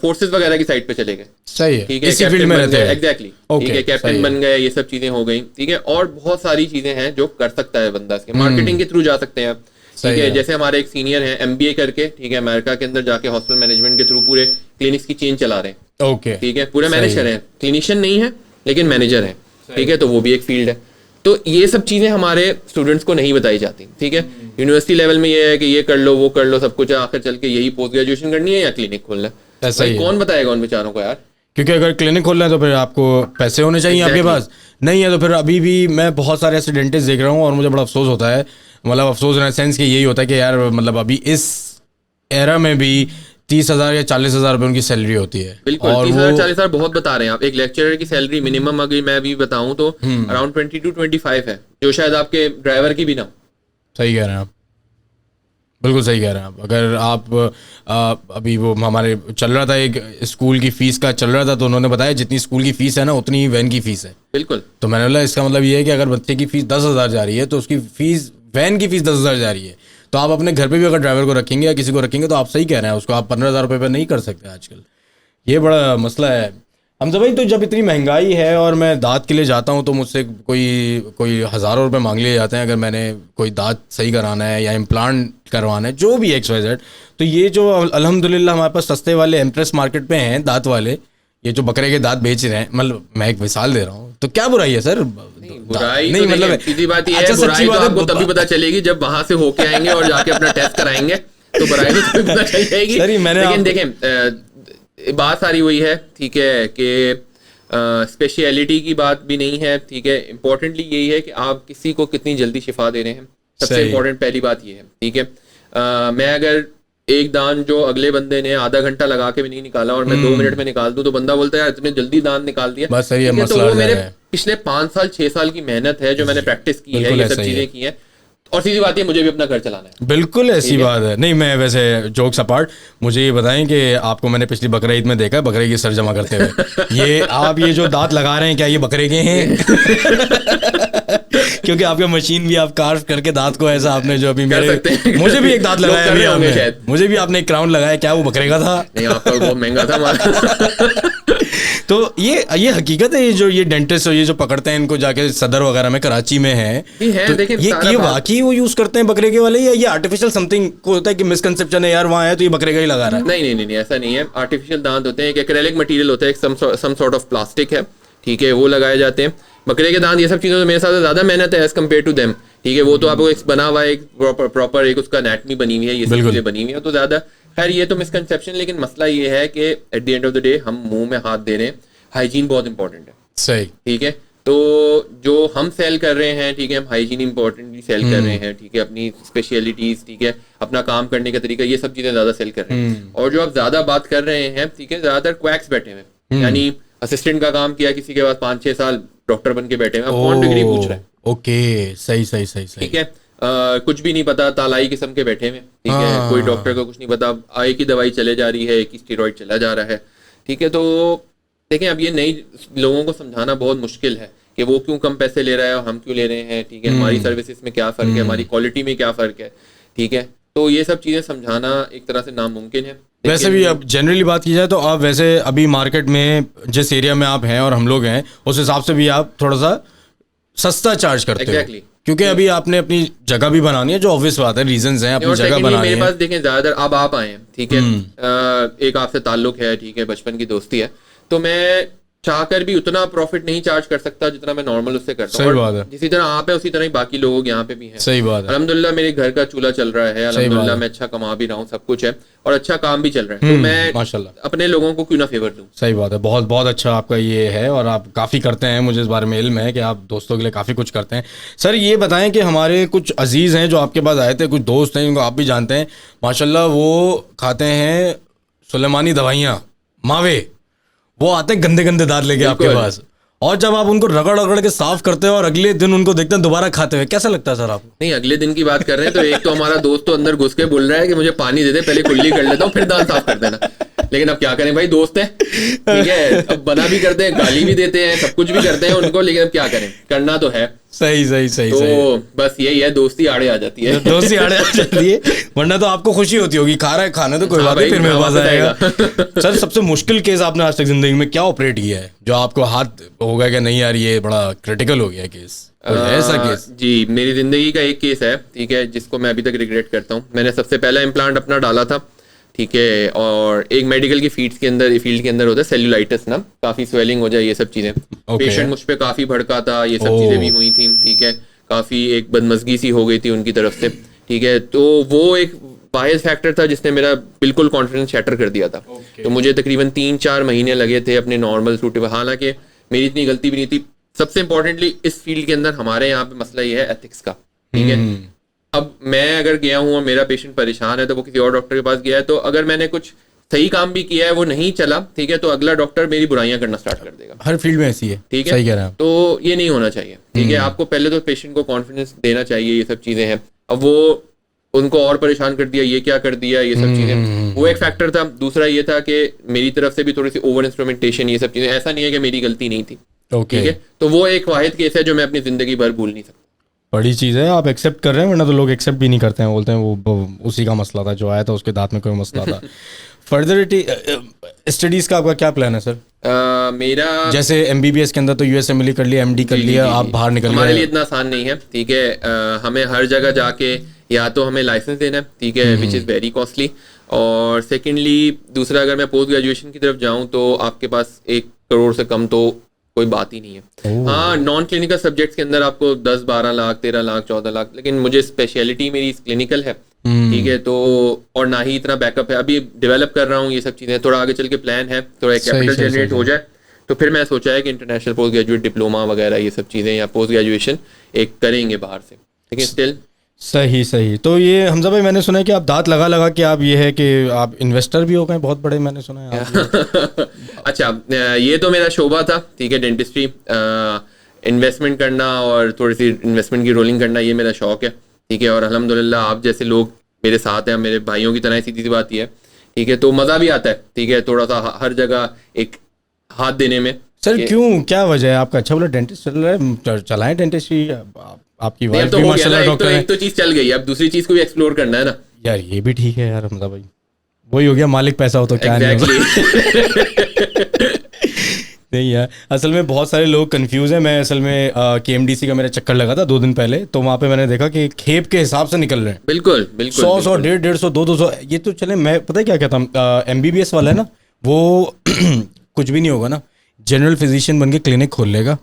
फोर्सेस वगैरह की साइड पे चले गए। सही है, ठीक है, इसी फील्ड में रहते हैं। एग्जैक्टली। ठीक है, कैप्टन बन गए, ये सब चीजें हो गई। ठीक है, और बहुत सारी चीजें हैं जो कर सकता है बंदा, इसके मार्केटिंग के थ्रू जा सकते हैं। ठीक है, जैसे हमारे एक सीनियर हैं MBA करके, ठीक है, अमेरिका के अंदर जाके हॉस्पिटल मैनेजमेंट के थ्रू पूरे क्लिनिक्स की चेन चला रहे हैं। ओके, ठीक है, पूरे मैनेज कर रहे हैं, क्लिनिशियन नहीं है लेकिन मैनेजर है। ठीक है, तो वो भी एक फील्ड है। तो ये सब चीजें हमारे स्टूडेंट्स को नहीं बताई जाती। ठीक है, यूनिवर्सिटी लेवल में ये है कि ये कर लो, वो कर लो, सब कुछ, आखिर चल के यही पोस्ट ग्रेजुएशन करनी है या क्लिनिक खोलना है। ऐसा ही कौन बताएगा उन बेचारों को यार? क्योंकि अगर क्लिनिक खोलना है तो फिर आपको पैसे होने चाहिए आपके पास, नहीं है तो फिर अभी भी मैं बहुत सारे ऐसे डेंटिस्ट देख रहा हूँ और मुझे बड़ा अफसोस होता है। मतलब अफसोस इन सेंस कि यही होता है कि यार मतलब अभी इस एरा में भी 30,000 या 40,000 रुपए उनकी सैलरी होती है। बिल्कुल, 30,000 40,000 बहुत बता रहे हैं आप। एक लेक्चरर की सैलरी मिनिमम अगर मैं भी बताऊं तो अराउंड 20 to 25 है, जो शायद आपके ड्राइवर की भी ना। सही कह रहे हैं आप, बिल्कुल सही कह रहे हैं आप। अगर आप अभी वो हमारे चल रहा था एक स्कूल की फ़ीस का चल रहा था, तो उन्होंने बताया जितनी स्कूल की फ़ीस है ना उतनी ही वैन की फ़ीस है। बिल्कुल। तो मैंने बोला इसका मतलब ये है कि अगर बच्चे की फ़ीस 10,000 जा रही है तो उसकी फ़ीस वैन की फ़ीस 10,000 जा रही है। तो आप अपने घर पे भी अगर ड्राइवर को रखेंगे या किसी को रखेंगे तो आप सही कह रहे हैं, उसको आप 15,000 रुपये पर नहीं कर सकते आजकल। ये बड़ा मसला है हमजा भाई। तो जब इतनी महंगाई है और मैं दांत के लिए जाता हूँ तो मुझसे कोई हज़ारों रुपए मांग लिए जाते हैं अगर मैंने कोई दांत सही कराना है या इम्प्लांट करवाना है, जो भी XYZ। तो ये जो अल्हम्दुलिल्लाह हमारे पास सस्ते वाले एम्प्रेस मार्केट पे हैं दांत वाले, ये जो बकरे के दांत बेच रहे हैं, मतलब मैं एक मिसाल दे रहा हूँ, तो क्या बुराई है सर? बुराई नहीं, मतलब सीधी बात ये है, बुराई तो आपको तभी पता चलेगी जब वहां से होके आएंगे और जाके अपना टेस्ट कराएंगे, तो बुराई तो तभी पता चल जाएगी। लेकिन देखें बात सारी वही है, ठीक है, कि स्पेशलिटी की बात भी नहीं है, ठीक है। इंपॉर्टेंटली यही है कि आप किसी को कितनी जल्दी शिफा दे रहे हैं, सबसे इंपॉर्टेंट पहली बात ये है, ठीक है। मैं अगर एक दांत जो अगले बंदे ने आधा घंटा लगा के भी नहीं निकाला और मैं 2 मिनट में निकाल दूं, तो बंदा बोलता है यार इतने जल्दी दांत निकाल दिया। बस सही है, तो वो मेरे पिछले 5 साल 6 साल की मेहनत है जो मैंने प्रैक्टिस की है, ये सब चीजें की है। और सीधी बात है, मुझे भी अपना घर चलाना है। बिल्कुल ऐसी बात है। नहीं, मैं वैसे जोक्स अपार्ट, मुझे ये बताएं कि आपको मैंने पिछली बकरा ईद में देखा है बकरे की सर जमा करते हुए। ये आप ये जो दांत लगा रहे हैं, क्या ये बकरे के हैं? क्योंकि आपका मशीन भी आप कार्व करके दांत को ऐसा आपने जो अभी मुझे भी एक दांत लगाया अभी आपने, मुझे भी आपने एक क्राउन लगाया, क्या वो बकरे का था? नहीं, आपका बहुत महंगा था हमारा। तो ये हकीकत है, ये जो ये डेंटिस्ट ये जो पकड़ते हैं इनको जाके सदर वगैरह में कराची में है, तो ये वाकई वो यूज करते हैं बकरे के वाले, या ये आर्टिफिशियल समथिंग को होता है कि मिसकंसेप्शन है यार वहाँ है तो ये बकरे का ही लगा रहा है? नहीं, ऐसा नहीं है। आर्टिफिशियल दांत होते हैं, एक एक्रेलिक मटेरियल होता है, सम सॉर्ट ऑफ प्लास्टिक है, ठीक है, वो लगाए जाते हैं। बकरे के दांत ये सब चीज़ों में मेरे साथ ज़्यादा मेहनत है एज कम्पेयर टू देम, ठीक है। वो तो आपको एक बना हुआ है, एक प्रॉपर एक उसका एनाटॉमी बनी हुई है, ये सब चीज़ें बनी हुई है, तो ज़्यादा खैर ये तो मिसकंसेप्शन। लेकिन मसला ये है कि at the end of the day हम मुंह में हाथ दे रहे हैं, हाइजीन बहुत इंपॉर्टेंट है। सही, ठीक है। तो जो हम सेल कर रहे हैं, ठीक है, हम हाइजीन इंपॉर्टेंटली सेल कर रहे हैं, ठीक है, अपनी स्पेशलिटीज, ठीक है, अपना काम करने का तरीका, ये सब चीजें ज्यादा सेल कर रहे हैं। और जो आप ज्यादा बात कर रहे हैं, ठीक है, ज्यादातर क्वैक्स बैठे हुए, यानी असिस्टेंट का काम किया किसी के पास 5-6 साल डॉक्टर बन के बैठे हुए, आप कौन डिग्री पूछ रहे हैं? ओके, सही, ठीक है। कुछ भी नहीं पता, तालाई किस्म के बैठे हुए, ठीक है, कोई डॉक्टर को कुछ नहीं पता, एक ही दवाई चले जा रही है, एक ही स्टेरॉइड चला जा रहा है, ठीक है। तो देखें, अब ये नई लोगों को समझाना बहुत मुश्किल है कि वो क्यों कम पैसे ले रहा है और हम क्यों ले रहे हैं, ठीक है, हमारी सर्विसेज में क्या फ़र्क है, हमारी क्वालिटी में क्या फ़र्क है, ठीक है। तो ये सब चीज़ें समझाना एक तरह से नामुमकिन है। वैसे भी अब जनरली बात की जाए तो आप वैसे अभी मार्केट में जिस एरिया में आप हैं और हम लोग हैं, उस हिसाब से भी आप थोड़ा सा सस्ता चार्ज करते हो, क्योंकि अभी आपने अपनी जगह भी बनानी है, जो ऑब्वियस बात है, रीजंस हैं, अपनी जगह बनानी है। मेरे पास देखें ज़्यादातर अब आप आए हैं, ठीक है, एक आपसे ताल्लुक है, ठीक है, बचपन की दोस्ती है, तो मैं चाहकर भी उतना प्रॉफिट नहीं चार्ज कर सकता जितना मैं नॉर्मल उससे करता हूँ। जिसी तरह आप है उसी तरह ही बाकी लोग यहाँ पे भी हैं। सही बात है। अल्हम्दुलिल्लाह मेरे घर का चूल्हा चल रहा है, अल्हम्दुलिल्लाह मैं अच्छा कमा भी रहा हूँ, सब कुछ है और अच्छा काम भी चल रहा है, तो मैं माशाल्लाह अपने लोगों को क्यों ना फेवर दूं। सही बात है, बहुत बहुत अच्छा आपका ये है और आप काफ़ी करते हैं, मुझे इस बारे में इल्म है कि आप दोस्तों के लिए काफ़ी कुछ करते हैं। सर ये बताएं कि हमारे कुछ अजीज़ हैं जो आपके पास आए थे, कुछ दोस्त हैं जिनको आप भी जानते हैं माशाल्लाह, वो खाते हैं सुलेमानी दवाइयाँ, मावे, वो आते हैं गंदे गंदे दांत लेके आपके पास, और जब आप उनको रगड़ रगड़ के साफ करते हो और अगले दिन उनको देखते हैं दोबारा खाते हुए, कैसा लगता है सर आपको? नहीं, अगले दिन की बात कर रहे हैं तो एक तो हमारा दोस्त तो अंदर घुस के बोल रहा है कि मुझे पानी दे दे, पहले कुल्ली कर लेता हूँ फिर दांत साफ कर देना। लेकिन अब क्या करें भाई, दोस्त है, ठीक है, अब बना भी करते हैं, गाली भी देते हैं, सब कुछ भी करते हैं उनको, लेकिन अब क्या करें, करना तो है। सही तो बस यही है, दोस्ती आड़े आ जाती है। दोस्ती आड़े आ जाती है, वरना तो आपको खुशी होती होगी, खा रहा है खाने तो कोई बात नहीं, फिर मेरे पास आएगा। सर सबसे मुश्किल केस आपने आज तक जिंदगी में क्या ऑपरेट किया है, जो आपको हाथ होगा कि नहीं यार ये बड़ा क्रिटिकल हो गया केस, ऐसा केस? जी, मेरी जिंदगी का एक केस है, ठीक है, जिसको मैं अभी तक रिग्रेट करता हूँ। मैंने सबसे पहला इम्प्लांट अपना डाला था, ठीक है, और एक मेडिकल की फील्ड के अंदर होता है सेल्यूलाइटिस ना, काफ़ी स्वेलिंग हो जाए, ये सब चीज़ें, पेशेंट मुझ पे काफ़ी भड़का था, ये सब चीज़ें भी हुई थी, ठीक है, काफ़ी एक बदमज़गी सी हो गई थी उनकी तरफ से, ठीक है। तो वो एक वाहिद फैक्टर था जिसने मेरा बिल्कुल कॉन्फिडेंस शैटर कर दिया था। तो मुझे तकरीबन 3-4 महीने लगे थे अपने नॉर्मल सूटेबल, हालांकि मेरी इतनी गलती भी नहीं थी। सबसे इंपॉर्टेंटली इस फील्ड के अंदर हमारे यहाँ पे मसला ये है एथिक्स का, ठीक है। अब मैं अगर गया हूँ और मेरा पेशेंट परेशान है तो वो किसी और डॉक्टर के पास गया है, तो अगर मैंने कुछ सही काम भी किया है, वो नहीं चला, ठीक है, तो अगला डॉक्टर मेरी बुराइयां करना स्टार्ट कर देगा। हर फील्ड में ऐसी है, ठीक है, सही कह रहे हैं। तो ये नहीं होना चाहिए, ठीक है। आपको पहले तो पेशेंट को कॉन्फिडेंस देना चाहिए, ये सब चीजें हैं। अब वो उनको और परेशान कर दिया, ये क्या कर दिया, ये सब चीजें, वो एक फैक्टर था। दूसरा ये था कि मेरी तरफ से भी थोड़ी सी ओवर इंस्ट्रूमेंटेशन, ये सब चीजें, ऐसा नहीं है कि मेरी गलती नहीं थी, ठीक है। तो वो एक वाहिद केस है जो मैं अपनी जिंदगी भर भूल नहीं सकता। बड़ी चीज़ है, आप एक्सेप्ट कर रहे हैं, वरना तो लोग एक्सेप्ट भी नहीं करते हैं, बोलते हैं वो उसी का मसला था, जो आया था उसके दांत में कोई मसला था। फर्दर स्टडीज़ का आपका क्या प्लान है सर? मेरा जैसे MBBS के अंदर तो USMLE कर लिया, MD कर लिया, आप बाहर निकल गए। हमारे लिए इतना आसान नहीं है, ठीक है। हमें हर जगह जाके या तो हमें लाइसेंस देना है, ठीक है, विच इज़ वेरी कॉस्टली, और सेकेंडली दूसरा अगर मैं पोस्ट ग्रेजुएशन की तरफ जाऊँ तो आपके पास 1 करोड़ से कम तो कोई बात ही नहीं है। हाँ, नॉन क्लिनिकल सब्जेक्ट्स के अंदर आपको 10-12 लाख, 13 लाख, 14 लाख, लेकिन मुझे स्पेशलिटी मेरी क्लिनिकल है, ठीक है, तो और ना ही इतना बैकअप है, अभी डेवलप कर रहा हूँ ये सब चीज़ें, थोड़ा आगे चल के प्लान है, थोड़ा कैपिटल जनरेट हो जाए तो फिर मैं सोचा है कि इंटरनेशनल पोस्ट ग्रेजुएट डिप्लोमा वगैरह ये सब चीज़ें या पोस्ट ग्रेजुएशन एक करेंगे बाहर से, लेकिन स्टिल सही। तो ये हमजा भाई, मैंने सुना है कि आप दांत लगा लगा के आप ये है कि आप इन्वेस्टर भी हो गए बहुत बड़े, मैंने सुना है आप। अच्छा, ये तो मेरा शोबा था, ठीक है, डेंटिस्ट्री, इन्वेस्टमेंट करना और थोड़ी सी इन्वेस्टमेंट की रोलिंग करना, ये मेरा शौक है, ठीक है, और अल्हम्दुलिल्लाह आप जैसे लोग मेरे साथ हैं, मेरे भाइयों की तरह, सीधी सी बात ये है, ठीक है, तो मज़ा भी आता है, ठीक है, थोड़ा सा हर जगह एक हाथ देने में। सर क्यों, क्या वजह है? आपका अच्छा बोला डेंटिस्ट चल रहा है, चलाएं डेंटिस्ट्री, आपकी वाइफ तो भी माशाल्लाह डॉक्टर है। एक तो चीज़ चल गई, अब दूसरी चीज़ को भी एक्सप्लोर करना है ना यार, ये भी ठीक है यार हमजा भाई, वही हो गया, मालिक पैसा हो तो क्या नहीं होगा। नहीं यार, असल में बहुत सारे लोग कंफ्यूज हैं। मैं असल में KMDC का मेरा चक्कर लगा था 2 दिन पहले, तो वहाँ पे मैंने देखा कि खेप के हिसाब से निकल रहे हैं। बिल्कुल 100, 150, 200, ये तो चले। मैं पता है क्या कहता हूँ, MBBS वाला है ना, वो कुछ भी नहीं होगा ना, जनरल फिजिशियन बन के क्लिनिक खोल लेगा,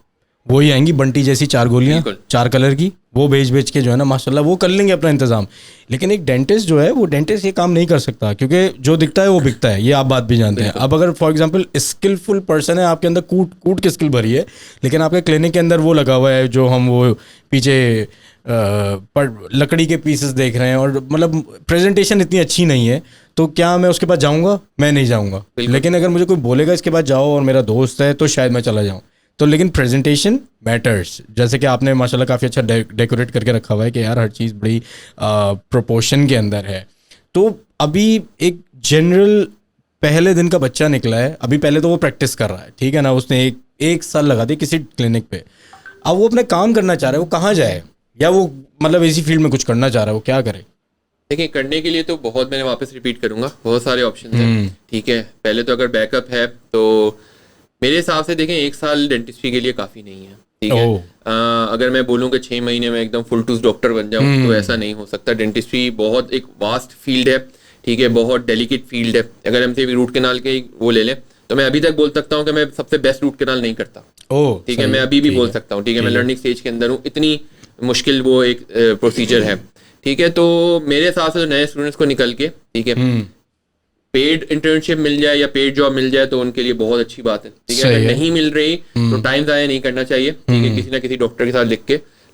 वही आएंगी बंटी जैसी 4 गोलियां 4 कलर की, वो बेच के जो है ना माशाल्लाह वो कर लेंगे अपना इंतजाम। लेकिन एक डेंटिस्ट जो है, वो डेंटिस्ट ये काम नहीं कर सकता, क्योंकि जो दिखता है वो बिकता है, ये आप बात भी जानते हैं। अब अगर फॉर एग्जांपल स्किलफुल पर्सन है, आपके अंदर कूट की स्किल भरी है, लेकिन आपके क्लिनिक के अंदर वो लगा हुआ है जो हम वो पीछे लकड़ी के पीसेस देख रहे हैं, और मतलब प्रेजेंटेशन इतनी अच्छी नहीं है, तो क्या मैं उसके पास जाऊँगा? मैं नहीं जाऊँगा। लेकिन अगर मुझे कोई बोलेगा इसके पास जाओ और मेरा दोस्त है, तो शायद मैं चला जाऊँ। तो लेकिन प्रेजेंटेशन मैटर्स, जैसे कि आपने माशाल्लाह काफ़ी अच्छा डेकोरेट करके रखा हुआ है कि यार हर चीज़ बड़ी प्रोपोर्शन के अंदर है। तो अभी एक जनरल पहले दिन का बच्चा निकला है, अभी पहले तो वो प्रैक्टिस कर रहा है, ठीक है ना, उसने एक साल लगा दी किसी क्लिनिक पे, अब वो अपने काम करना चाह रहा है, वो कहाँ जाए? या वो मतलब इसी फील्ड में कुछ करना चाह रहा है, वो क्या करे? देखिए, करने के लिए तो बहुत, मैंने वापस रिपीट करूंगा, बहुत सारे ऑप्शन हैं, ठीक है। पहले तो अगर बैकअप है तो मेरे हिसाब से देखें 1 साल डेंटिस्ट्री के लिए काफ़ी नहीं है, ठीक है। अगर मैं बोलूँ कि 6 महीने में एकदम फुल टूज डॉक्टर बन जाऊँ तो ऐसा नहीं हो सकता। डेंटिस्ट्री बहुत एक वास्ट फील्ड है, ठीक है, बहुत डेलिकेट फील्ड है। अगर हम सिर्फ रूट कैनाल के वो ले लें तो मैं अभी तक बोल सकता हूँ कि मैं सबसे बेस्ट रूट कैनाल नहीं करता, ठीक है, मैं अभी भी बोल सकता हूँ, ठीक है, मैं लर्निंग स्टेज के अंदर हूँ, इतनी मुश्किल वो एक प्रोसीजर है, ठीक है। तो मेरे हिसाब से नए स्टूडेंट्स को निकल के, ठीक है, पेड इंटर्नशिप मिल जाए या पेड जॉब मिल जाए तो उनके लिए बहुत अच्छी बात है, ठीक है। अगर नहीं मिल रही तो टाइम ज़ाया नहीं करना चाहिए, ठीक है, किसी ना किसी डॉक्टर के साथ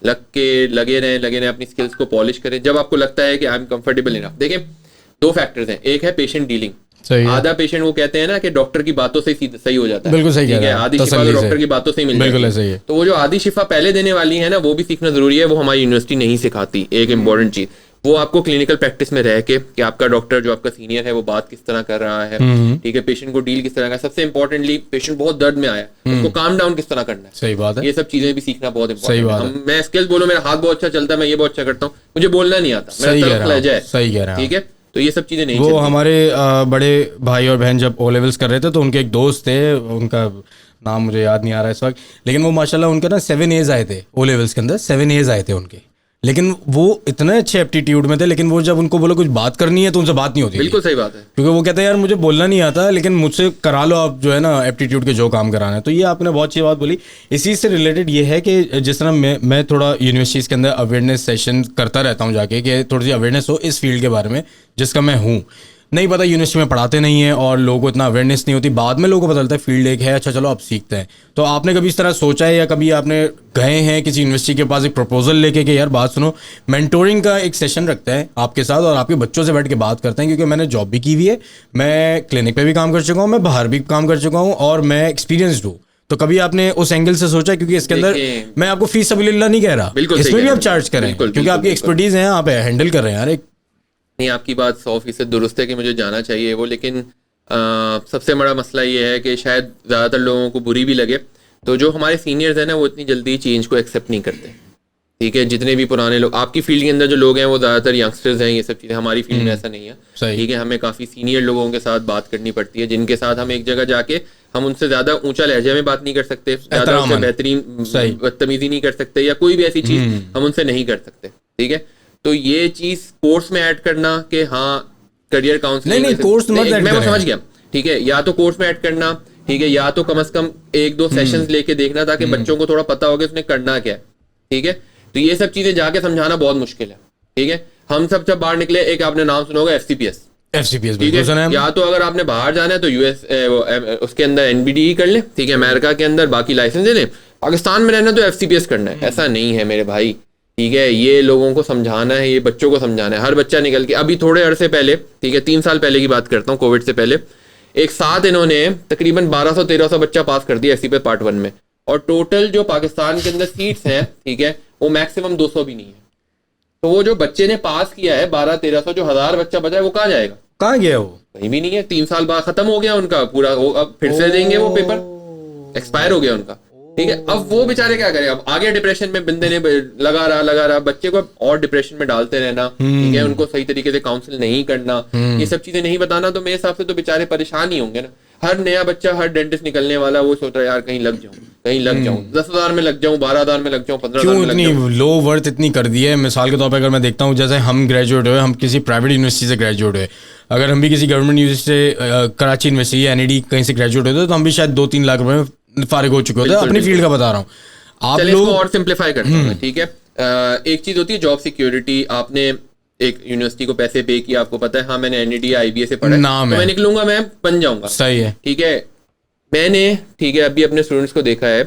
लगे रहें, अपनी स्किल्स को पॉलिश करें जब आपको लगता है कि आई एम कंफर्टेबल इनफ। देखें, 2 फैक्टर्स हैं, एक है पेशेंट डीलिंग। आधा पेशेंट वो कहते हैं ना कि डॉक्टर की बातों से ही सही हो जाता है, बिल्कुल सही है, आधी शिफा तो डॉक्टर की बातों से ही मिल जाती है। तो वो जो आधी शिफा पहले देने वाली है ना, वो भी सीखना जरूरी है, वो हमारी यूनिवर्सिटी नहीं सिखाती। एक इंपॉर्टेंट चीज वो आपको क्लिनिकल प्रैक्टिस में रह के कि आपका डॉक्टर जो आपका सीनियर है वो बात किस तरह कर रहा है, ठीक है, पेशेंट को डील किस तरह का, सबसे इंपॉर्टेंटली पेशेंट बहुत दर्द में आया उसको काम डाउन किस तरह करना है, सही बात है, ये सब चीजें भी सीखना बहुत इंपॉर्टेंट है। मैं स्किल्स बोलो, मेरा हाथ बहुत अच्छा चलता है, मैं ये बहुत अच्छा करता हूँ, मुझे बोलना नहीं आता, मेरा तरफ लहजा है, सही कह रहा है, ठीक है, तो ये सब चीजें नहीं। वो हमारे बड़े भाई और बहन जब O लेवल्स कर रहे थे तो उनके एक दोस्त थे, उनका नाम मुझे याद नहीं आ रहा है इस वक्त, लेकिन वो माशाल्लाह उनके ना 7 A's आए थे O लेवल्स के अंदर, 7 A's आए थे उनके, लेकिन वो इतने अच्छे एप्टीट्यूड में थे, लेकिन वो जब उनको बोलो कुछ बात करनी है तो उनसे बात नहीं होती। बिल्कुल सही बात है, क्योंकि वो कहते हैं यार मुझे बोलना नहीं आता, लेकिन मुझसे करा लो आप जो है ना एप्टीट्यूड के जो काम कराना है। तो ये आपने बहुत अच्छी बात बोली। इसी से रिलेटेड ये है कि जिस तरह मैं थोड़ा यूनिवर्सिटीज़ के अंदर अवेयरनेस सेशन करता रहता हूँ जाके, कि थोड़ी सी अवेयरनेस हो इस फील्ड के बारे में जिसका मैं हूँ। नहीं पता, यूनिवर्सिटी में पढ़ाते नहीं है और लोगों को इतना अवेयरनेस नहीं होती, बाद में लोगों को पता चलता है फील्ड एक है, अच्छा चलो आप सीखते हैं। तो आपने कभी इस तरह सोचा है या कभी आपने गए हैं किसी यूनिवर्सिटी के पास एक प्रपोजल लेके कि यार बात सुनो, मेंटोरिंग का एक सेशन रखते हैं आपके साथ और आपके बच्चों से बैठ के बात करते हैं, क्योंकि मैंने जॉब भी की हुई है, मैं क्लिनिक पे भी काम कर चुका हूँ, मैं बाहर भी काम कर चुका हूँ और मैं एक्सपीरियंसड हूँ, तो कभी आपने उस एंगल से सोचा, क्योंकि इसके अंदर मैं आपको फीस सबिलिल्लाह नहीं कह रहा, इसमें भी आप चार्ज करें क्योंकि आपकी एक्सपर्टीज है, आप हैंडल कर रहे हैं यार। नहीं, आपकी बात 100% दुरुस्त है कि मुझे जाना चाहिए वो, लेकिन सबसे बड़ा मसला ये है कि शायद ज़्यादातर लोगों को बुरी भी लगे, तो जो हमारे सीनियर्स हैं ना वो इतनी जल्दी चेंज को एक्सेप्ट नहीं करते। ठीक है, जितने भी पुराने लोग आपकी फील्ड के अंदर जो लोग हैं वो ज़्यादातर यंगस्टर्स हैं, ये सब चीज़ें। हमारी फील्ड में ऐसा नहीं है। ठीक है, हमें काफ़ी सीनियर लोगों के साथ बात करनी पड़ती है, जिनके साथ हम एक जगह जाके हम उनसे ज़्यादा ऊंचा लहजे में बात नहीं कर सकते, ज़्यादा उनसे बेहतरीन बदतमीजी नहीं कर सकते, या कोई भी ऐसी चीज़ हम उनसे नहीं कर सकते। ठीक है, तो ये चीज़ कोर्स में ऐड करना कि हाँ करियर काउंसलिंग, नहीं कोर्स मत ऐड करें, मैं समझ गया। ठीक है, या तो कोर्स में ऐड करना, ठीक है, या तो कम से कम 1-2 सेशंस लेके देखना ताकि बच्चों को थोड़ा पता हो कि उसने करना क्या है। ठीक है, तो ये सब चीजें जाके समझाना बहुत मुश्किल है। ठीक है, हम सब जब बाहर निकले, एक आपने नाम सुना होगा FCPS, ठीक है, या तो अगर आपने बाहर जाना है तो US उसके अंदर NBDE कर ले, ठीक है, अमेरिका के अंदर बाकी लाइसेंस दे ले, पाकिस्तान में रहना तो FCPS करना है। ऐसा नहीं है मेरे भाई। ठीक है, ये लोगों को समझाना है, ये बच्चों को समझाना है। हर बच्चा निकल के, अभी थोड़े अरसे पहले, ठीक है 3 साल पहले की बात करता हूँ, कोविड से पहले, एक साथ इन्होंने तकरीबन 1200-1300 बच्चा पास कर दिया FCPS पार्ट 1 में, और टोटल जो पाकिस्तान के अंदर सीट्स हैं, ठीक है, वो मैक्सिमम 200 भी नहीं है। तो वो जो बच्चे ने पास किया है 1200-1300, जो 1000 बच्चा बचा है वो कहाँ जाएगा, कहाँ गया वो, कहीं भी नहीं है। 3 साल बाद खत्म हो गया उनका पूरा, अब फिर से देंगे वो पेपर, एक्सपायर हो गया उनका। ठीक है, अब वो बेचारे क्या करें, अब आगे डिप्रेशन में बंदे ने लगा रहा बच्चे को और डिप्रेशन में डालते रहना। ठीक है, उनको सही तरीके से काउंसिल नहीं करना, ये सब चीजें नहीं बताना, तो मेरे हिसाब से तो बेचारे परेशान ही होंगे ना। हर नया बच्चा, हर डेंटिस्ट निकलने वाला वो सोच रहा है यार कहीं लग जाऊं, 10,000 में लग जाऊं, 12,000 में लग जाऊं, 15,000 में लग जाऊं। इतनी लो वर्थ इतनी कर दी है। मिसाल के तौर पर अगर मैं देखता हूँ, जैसे हम ग्रेजुएट हुए, हम किसी प्राइवेट यूनिवर्सिटी से ग्रेजुएट हुए, अगर हम भी किसी गवर्नमेंट यूनिवर्सिटी से, कराची यूनिवर्सिटी या NED कहीं से ग्रेजुएट होते तो हम भी शायद 2-3 लाख रुपए में फारिग हो चुके होते। अपनी फील्ड का बता रहा हूँ, आप लोग और सिंप्लीफाई करते हैं। ठीक है, एक चीज होती है जॉब सिक्योरिटी। आपने एक यूनिवर्सिटी को पैसे पे किया, आपको पता है हाँ मैंने NED या IBA से पढ़ा है, तो मैं निकलूंगा, मैं बन जाऊंगा। सही है, ठीक है, मैंने, ठीक है, अभी अपने स्टूडेंट्स को देखा है,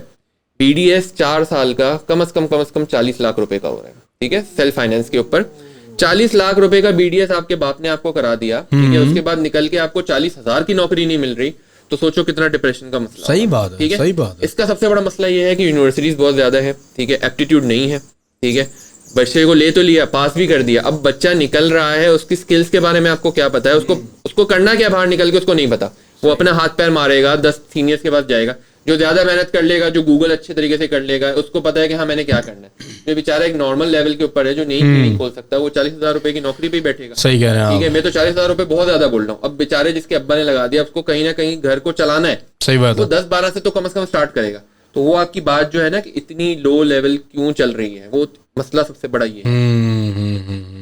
BDS 4 साल का कम से कम 40 लाख रुपए का हो रहा है। ठीक है, सेल्फ फाइनेंस के ऊपर 40 लाख रुपए का BDS आपके बाप ने आपको करा दिया। ठीक है, उसके बाद निकल के आपको 40,000 की नौकरी नहीं मिल रही, तो सोचो कितना डिप्रेशन का मसला। सही बात है, ठीक है, सही बात है। इसका सबसे बड़ा मसला ये है कि यूनिवर्सिटीज बहुत ज्यादा है। ठीक है, एप्टीट्यूड नहीं है। ठीक है, बच्चे को ले तो लिया, पास भी कर दिया, अब बच्चा निकल रहा है, उसकी स्किल्स के बारे में आपको क्या पता है, उसको करना क्या बाहर निकल के, उसको नहीं पता। वो अपना हाथ पैर मारेगा, 10 सीनियर्स के पास जाएगा, जो ज्यादा मेहनत कर लेगा, जो गूगल अच्छे तरीके से कर लेगा, उसको पता है कि हाँ मैंने क्या करना है। जो बेचारा एक नॉर्मल लेवल के ऊपर है, जो नहीं खोल सकता, वो 40,000 रुपए की नौकरी पे ही बैठेगा। सही कह रहे हैं। ठीक है, मैं तो 40,000 रुपए बहुत ज्यादा बोल रहा हूँ। अब बेचारे जिसके अब्बा ने लगा दिया, उसको कहीं ना कहीं घर को चलाना है। सही बात है, वो 10-12 से तो कम से कम स्टार्ट करेगा। तो वो आपकी बात जो है ना कि इतनी लो लेवल क्यों चल रही है, वो मसला सबसे बड़ा ये है।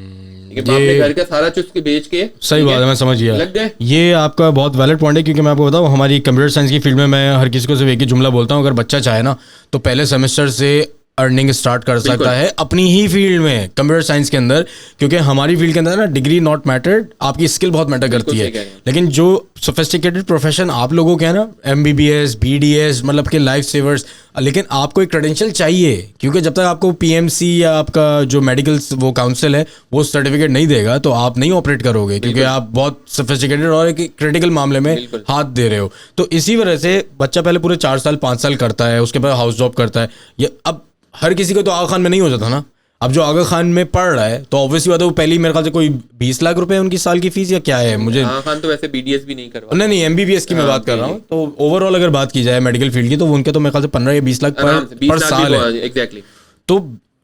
बाप ने घर का सारा चीज के बेच के, सही बात है, मैं समझ गया, लग गए। ये आपका बहुत वैलिड पॉइंट है, क्योंकि मैं आपको बताऊँ हमारी कंप्यूटर साइंस की फील्ड में मैं हर किसी को सिर्फ एक ही जुमला बोलता हूँ, अगर बच्चा चाहे ना तो पहले सेमेस्टर से अर्निंग स्टार्ट कर सकता है अपनी ही फील्ड में, कंप्यूटर साइंस के अंदर, क्योंकि हमारी फील्ड के अंदर ना डिग्री नॉट मैटर्ड, आपकी स्किल बहुत मैटर करती है। लेकिन जो सोफिस्टिकेटेड प्रोफेशन आप लोगों के हैं ना, MBBS BDS, मतलब के लाइफ सेवर्स, लेकिन आपको एक क्रेडेंशियल चाहिए, क्योंकि जब तक आपको PMC या आपका जो मेडिकल वो काउंसिल है वो सर्टिफिकेट नहीं देगा तो आप नहीं ऑपरेट करोगे, क्योंकि आप बहुत सोफिस्टिकेटेड और एक क्रिटिकल मामले में हाथ दे रहे हो। तो इसी वजह से बच्चा पहले पूरे 4 साल 5 साल करता है, उसके बाद हाउस जॉब करता है। ये अब हर किसी को तो आगा खान में नहीं हो जाता ना। अब जो आगा खान में पढ़ रहा है तो ऑब्वियसली बात है वो पहली मेरे ख्याल से कोई 20 लाख रुपए उनकी साल की फीस या क्या है, मुझे आगा खान तो वैसे BDS भी नहीं करवा, नहीं MBBS की मैं बात कर रहा हूँ। तो ओवरऑल अगर बात की जाए मेडिकल फील्ड की, तो उनके तो मेरे ख्याल से 15 या 20 लाख पर साल है। एग्जैक्टली। तो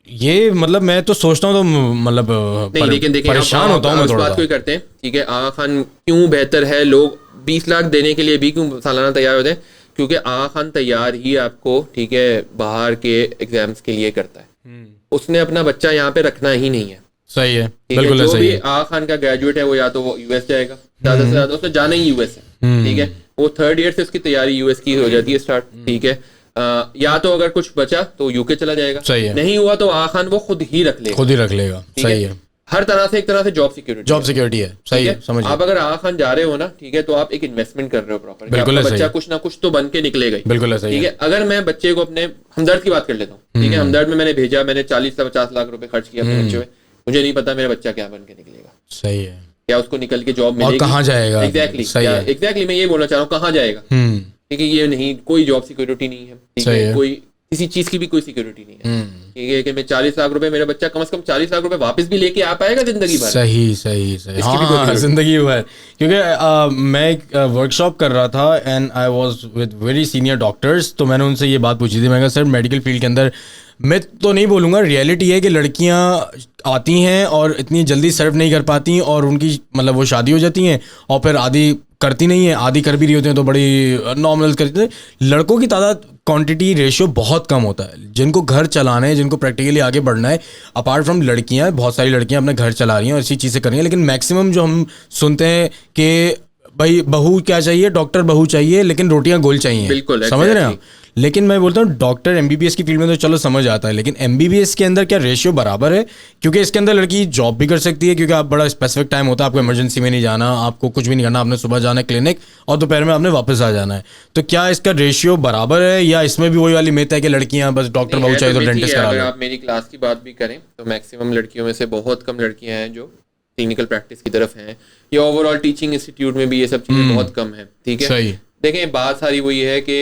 ये मतलब मैं तो सोचता हूँ, तो मतलब परेशान होता हूँ मैं थोड़ा। बात कोई करते हैं, ठीक है, आगा खान क्यों बेहतर है, लोग 20 लाख देने के लिए भी क्यों सालाना तैयार होते हैं, क्योंकि आगा खान तैयार ही आपको, ठीक है, बाहर के एग्जाम्स के लिए करता है। उसने अपना बच्चा यहाँ पे रखना ही नहीं है। सही है, बिल्कुल जो सही भी है। आगा खान का ग्रेजुएट है वो या तो वो US जाएगा, ज्यादा से ज्यादा उसने जाना ही US है। ठीक है, वो 3rd ईयर से उसकी तैयारी US की हो जाती है स्टार्ट। ठीक है, या तो अगर कुछ बचा तो UK चला जाएगा, सही है। नहीं हुआ तो आगा खान वो खुद ही रख लेगा। सही है, हर तरह से एक तरह से जॉब सिक्योरिटी है। सही है, समझ। आप अगर आगा खान जा रहे हो ना, ठीक है, तो आप एक इन्वेस्टमेंट कर रहे हो प्रॉपर, बिल्कुल बच्चा कुछ ना कुछ तो बन के निकलेगा ही। बिल्कुल सही ठीक है, अगर मैं बच्चे को अपने हमदर्द की बात कर लेता हूँ, ठीक है, हमदर्द में मैंने भेजा, मैंने 40 से 50 लाख रुपए खर्च किया अपने बच्चे में, मुझे नहीं पता मेरा बच्चा क्या बन के निकलेगा। सही है, क्या उसको निकल के जॉब मिलेगी, कहाँ जाएगा। एग्जैक्टली मैं ये बोलना चाह रहा हूँ, कहाँ जाएगा। ठीक है, ये नहीं, कोई जॉब सिक्योरिटी नहीं है, ठीक है, कोई किसी चीज की भी कोई सिक्योरिटी नहीं है, ठीक है, कि मैं 40 लाख रुपए, मेरा बच्चा कम से कम 40 लाख रुपए वापस भी लेके आ पाएगा जिंदगी भर। सही सही सही, हाँ जिंदगी भर। क्योंकि मैं एक वर्कशॉप कर रहा था and I was with very senior doctors, तो मैंने उनसे ये बात पूछी थी, मैंने कहा सर मेडिकल फील्ड के अंदर, मैं तो नहीं बोलूँगा, रियलिटी है कि लड़कियाँ आती हैं और इतनी जल्दी सर्व नहीं कर पाती और उनकी मतलब वो शादी हो जाती हैं और फिर आधी करती नहीं है, आधी कर भी रही होती हैं तो बड़ी नॉर्मल करते हैं। लड़कों की तादाद क्वांटिटी रेशियो बहुत कम होता है जिनको घर चलाना है, जिनको प्रैक्टिकली आगे बढ़ना है। अपार्ट फ्रॉम लड़कियां, बहुत सारी लड़कियां अपने घर चला रही हैं और इसी चीज़ से कर रही हैं, लेकिन मैक्सिमम जो हम सुनते हैं कि भाई बहू क्या चाहिए, डॉक्टर बहू चाहिए, लेकिन रोटियां गोल चाहिए। बिल्कुल, समझ रहे हैं आप? लेकिन मैं बोलता हूँ डॉक्टर एमबीबीएस की फील्ड में तो चलो समझ आता है, लेकिन एमबीबीएस के अंदर क्या रेशियो बराबर है? क्योंकि इसके अंदर लड़की जॉब भी कर सकती है, क्योंकि आप बड़ा स्पेसिफिक टाइम होता है, आपको इमरजेंसी में नहीं जाना, आपको कुछ भी नहीं करना, आपने सुबह जाना है क्लिनिक और दोपहर में आपने वापस आ जाना है। तो क्या इसका रेशियो बराबर है या इसमें भी वही वाली मिथ है कि लड़कियां बस डॉक्टर बहू चाहिए तो डेंटिस्ट करा लो? अगर आप मेरी क्लास की बात भी करें तो मैक्सिमम लड़कियों में से बहुत कम लड़कियां हैं जो क्लिनिकल प्रैक्टिस की तरफ हैं, या ओवरऑल टीचिंग इंस्टीट्यूट में भी ये सब चीज़ें बहुत कम है, ठीक है। देखें, बात सारी वही है कि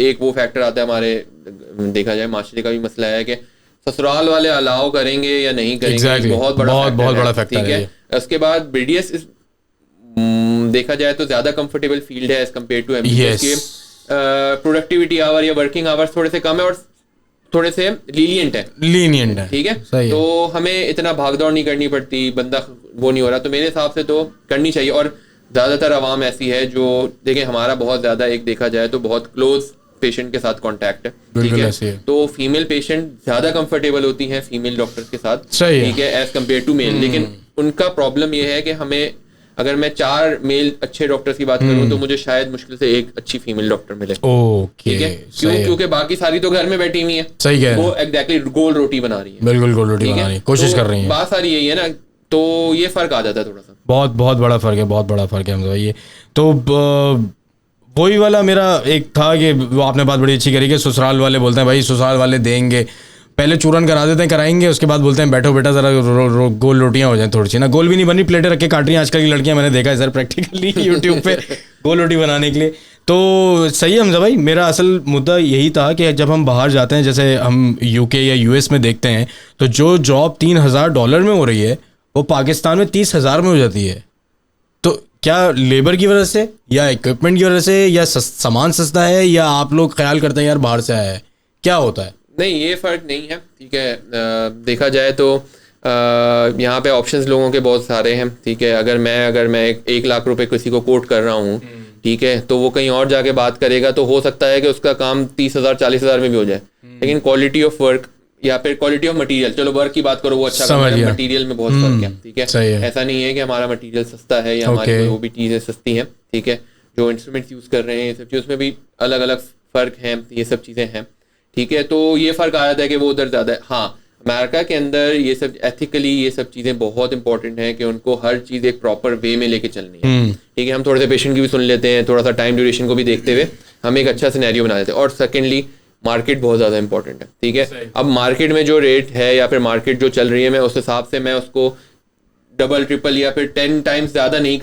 एक वो फैक्टर आता है, हमारे देखा जाए माशरे का भी मसला है कि ससुराल वाले अलाउ करेंगे या नहीं करेंगे, बहुत बड़ा फैक्टर है, ठीक है। उसके बाद बीडीएस देखा जाए तो ज्यादा कंफर्टेबल फील्ड है एज कम्पेयर टू एमबीबीएस के। प्रोडक्टिविटी आवर या वर्किंग आवर्स थोड़े से कम है और थोड़े से लीनियंट है, ठीक है। तो हमें इतना भागदौड़ नहीं करनी पड़ती, बंदा वो नहीं हो रहा, तो मेरे हिसाब से तो करनी चाहिए। और ज़्यादातर आवाम ऐसी है जो, देखें हमारा बहुत ज़्यादा एक देखा जाए तो बहुत क्लोज पेशेंट के साथ कांटेक्ट है, ठीक है। तो फीमेल पेशेंट ज़्यादा कंफर्टेबल होती हैं फीमेल डॉक्टर्स के साथ, ठीक है, एज कम्पेयर टू मेल। लेकिन उनका प्रॉब्लम ये है कि हमें, अगर मैं 4 मेल अच्छे डॉक्टर्स की बात करूं तो मुझे शायद मुश्किल से एक अच्छी फीमेल डॉक्टर मिले, ठीक है। क्यों? क्योंकि बाकी सारी तो घर में बैठी हुई है, सही है, वो एग्जैक्टली गोल रोटी बना रही है, बिल्कुल गोल रोटी बना रही है, कोशिश कर रही है। बात सारी यही है ना, तो ये फर्क आ जाता है थोड़ा सा, बहुत बड़ा फर्क है, बहुत बड़ा फर्क है हम ये। तो वही वाला मेरा एक था कि वो आपने बात बड़ी अच्छी करी कि ससुराल वाले बोलते हैं भाई ससुराल वाले देंगे, पहले चूरन करा देते हैं, कराएंगे, उसके बाद बोलते हैं बैठो बेटा जरा गोल रोटियां हो जाएं, थोड़ी सी ना, गोल भी नहीं बनी, प्लेटें रख के काट रही हैं आजकल की लड़कियां, मैंने देखा है सर प्रैक्टिकली यूट्यूब पे गोल रोटी बनाने के लिए। तो सही है हमजा भाई, मेरा असल मुद्दा यही था कि जब हम बाहर जाते हैं, जैसे हम यूके या यूएस में देखते हैं, तो जो जॉब $3000 में हो रही है वो पाकिस्तान में 30,000 में हो जाती है। तो क्या लेबर की वजह से या इक्विपमेंट की वजह से या सामान सस्ता है या आप लोग ख्याल करते हैं यार बाहर से आया है, क्या होता है? नहीं, ये फ़र्क नहीं है, ठीक है। देखा जाए तो यहाँ पे ऑप्शंस लोगों के बहुत सारे हैं, ठीक है। अगर मैं 1 लाख रुपए किसी को कोट कर रहा हूँ, ठीक है, तो वो कहीं और जाके बात करेगा तो हो सकता है कि उसका काम 30,000 40,000 में भी हो जाए, लेकिन क्वालिटी ऑफ वर्क या फिर क्वालिटी ऑफ मटीरियल, चलो वर्क की बात करो वो अच्छा काम है, मटीरियल में बहुत फर्क है, ठीक है। ऐसा नहीं है कि हमारा मटीरियल सस्ता है या हमारी वो भी चीज़ें सस्ती हैं, ठीक है। जो इंस्ट्रूमेंट्स यूज़ कर रहे हैं ये सब चीज़, उसमें भी अलग अलग फ़र्क हैं, ये सब चीज़ें हैं, ठीक है। तो ये फ़र्क आ जाता है कि वो उधर ज़्यादा है। हाँ, अमेरिका के अंदर ये सब एथिकली ये सब चीज़ें बहुत इंपॉर्टेंट हैं कि उनको हर चीज़ एक प्रॉपर वे में लेके चलनी है, ठीक है। हम थोड़े से पेशेंट की भी सुन लेते हैं, थोड़ा सा टाइम ड्यूरेशन को भी देखते हुए हम एक अच्छा सिनेरियो बना देते हैं। और सेकेंडली मार्केट बहुत ज़्यादा इंपॉर्टेंट है, ठीक है। अब मार्केट में जो रेट है या फिर मार्केट जो चल रही है, मैं उस हिसाब से मैं उसको डबल ट्रिपल या फिर 10 टाइम्स ज़्यादा नहीं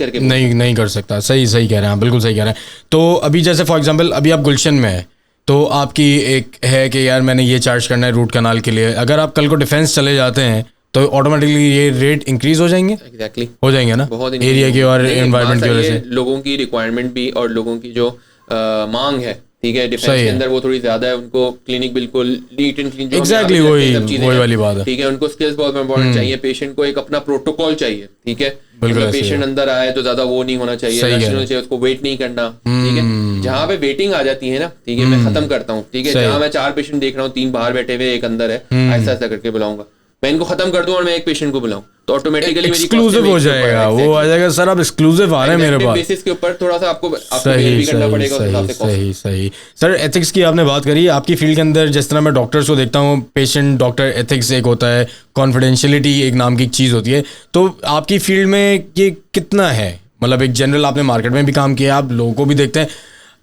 कर सकता। सही कह रहे हैं आप, बिल्कुल सही कह रहे हैं। तो अभी जैसे फॉर एग्जांपल अभी आप गुलशन में है, तो आपकी एक है कि यार मैंने ये चार्ज करना है रूट कनाल के लिए, अगर आप कल को डिफेंस चले जाते हैं तो ऑटोमेटिकली ये रेट इंक्रीज हो जाएंगे, एग्जैक्टली हो जाएंगे ना, बहुत एरिया की और एनवायरनमेंट की वजह से, लोगों की रिक्वायरमेंट भी और लोगों की जो मांग है, ठीक है, डिफेंस के अंदर वो थोड़ी ज्यादा है, उनको क्लिनिक बिल्कुल नीट एंड क्लीन, एग्जैक्टली वही वाली बात है, ठीक है। उनको स्किल्स बहुत इंपॉर्टेंट चाहिए, पेशेंट को एक अपना प्रोटोकॉल चाहिए, ठीक है। पेशेंट अंदर आए तो ज्यादा वो नहीं होना चाहिए, उसको वेट नहीं करना, ठीक है। जहाँ पे वेटिंग आ जाती है ना, ठीक है, मैं खत्म करता हूँ, ठीक है। जहाँ मैं 4 पेशेंट देख रहा हूँ, 3 बाहर बैठे हुए, एक अंदर है, ऐसा ऐसा करके बुलाऊंगा, मैं इनको खत्म कर दूं और मैं एक पेशेंट को बुलाऊं तो ऑटोमेटिकली एक्सक्लूसिव हो जाएगा, वो आ जाएगा सर आप एक्सक्लूसिव आ रहे हैं मेरे पास, बेसिस के ऊपर थोड़ा सा आपको भी करना पड़ेगा उस हिसाब से। सही सर, एथिक्स की आपने बात करी, आपकी फील्ड के अंदर जिस तरह मैं डॉक्टर्स को देखता हूँ, पेशेंट डॉक्टर एथिक्स एक होता है, कॉन्फिडेंशियलिटी एक नाम की चीज़ होती है, तो आपकी फील्ड में ये कितना है? मतलब एक जनरल, आपने मार्केट में भी काम किया, आप लोगों को भी देखते हैं,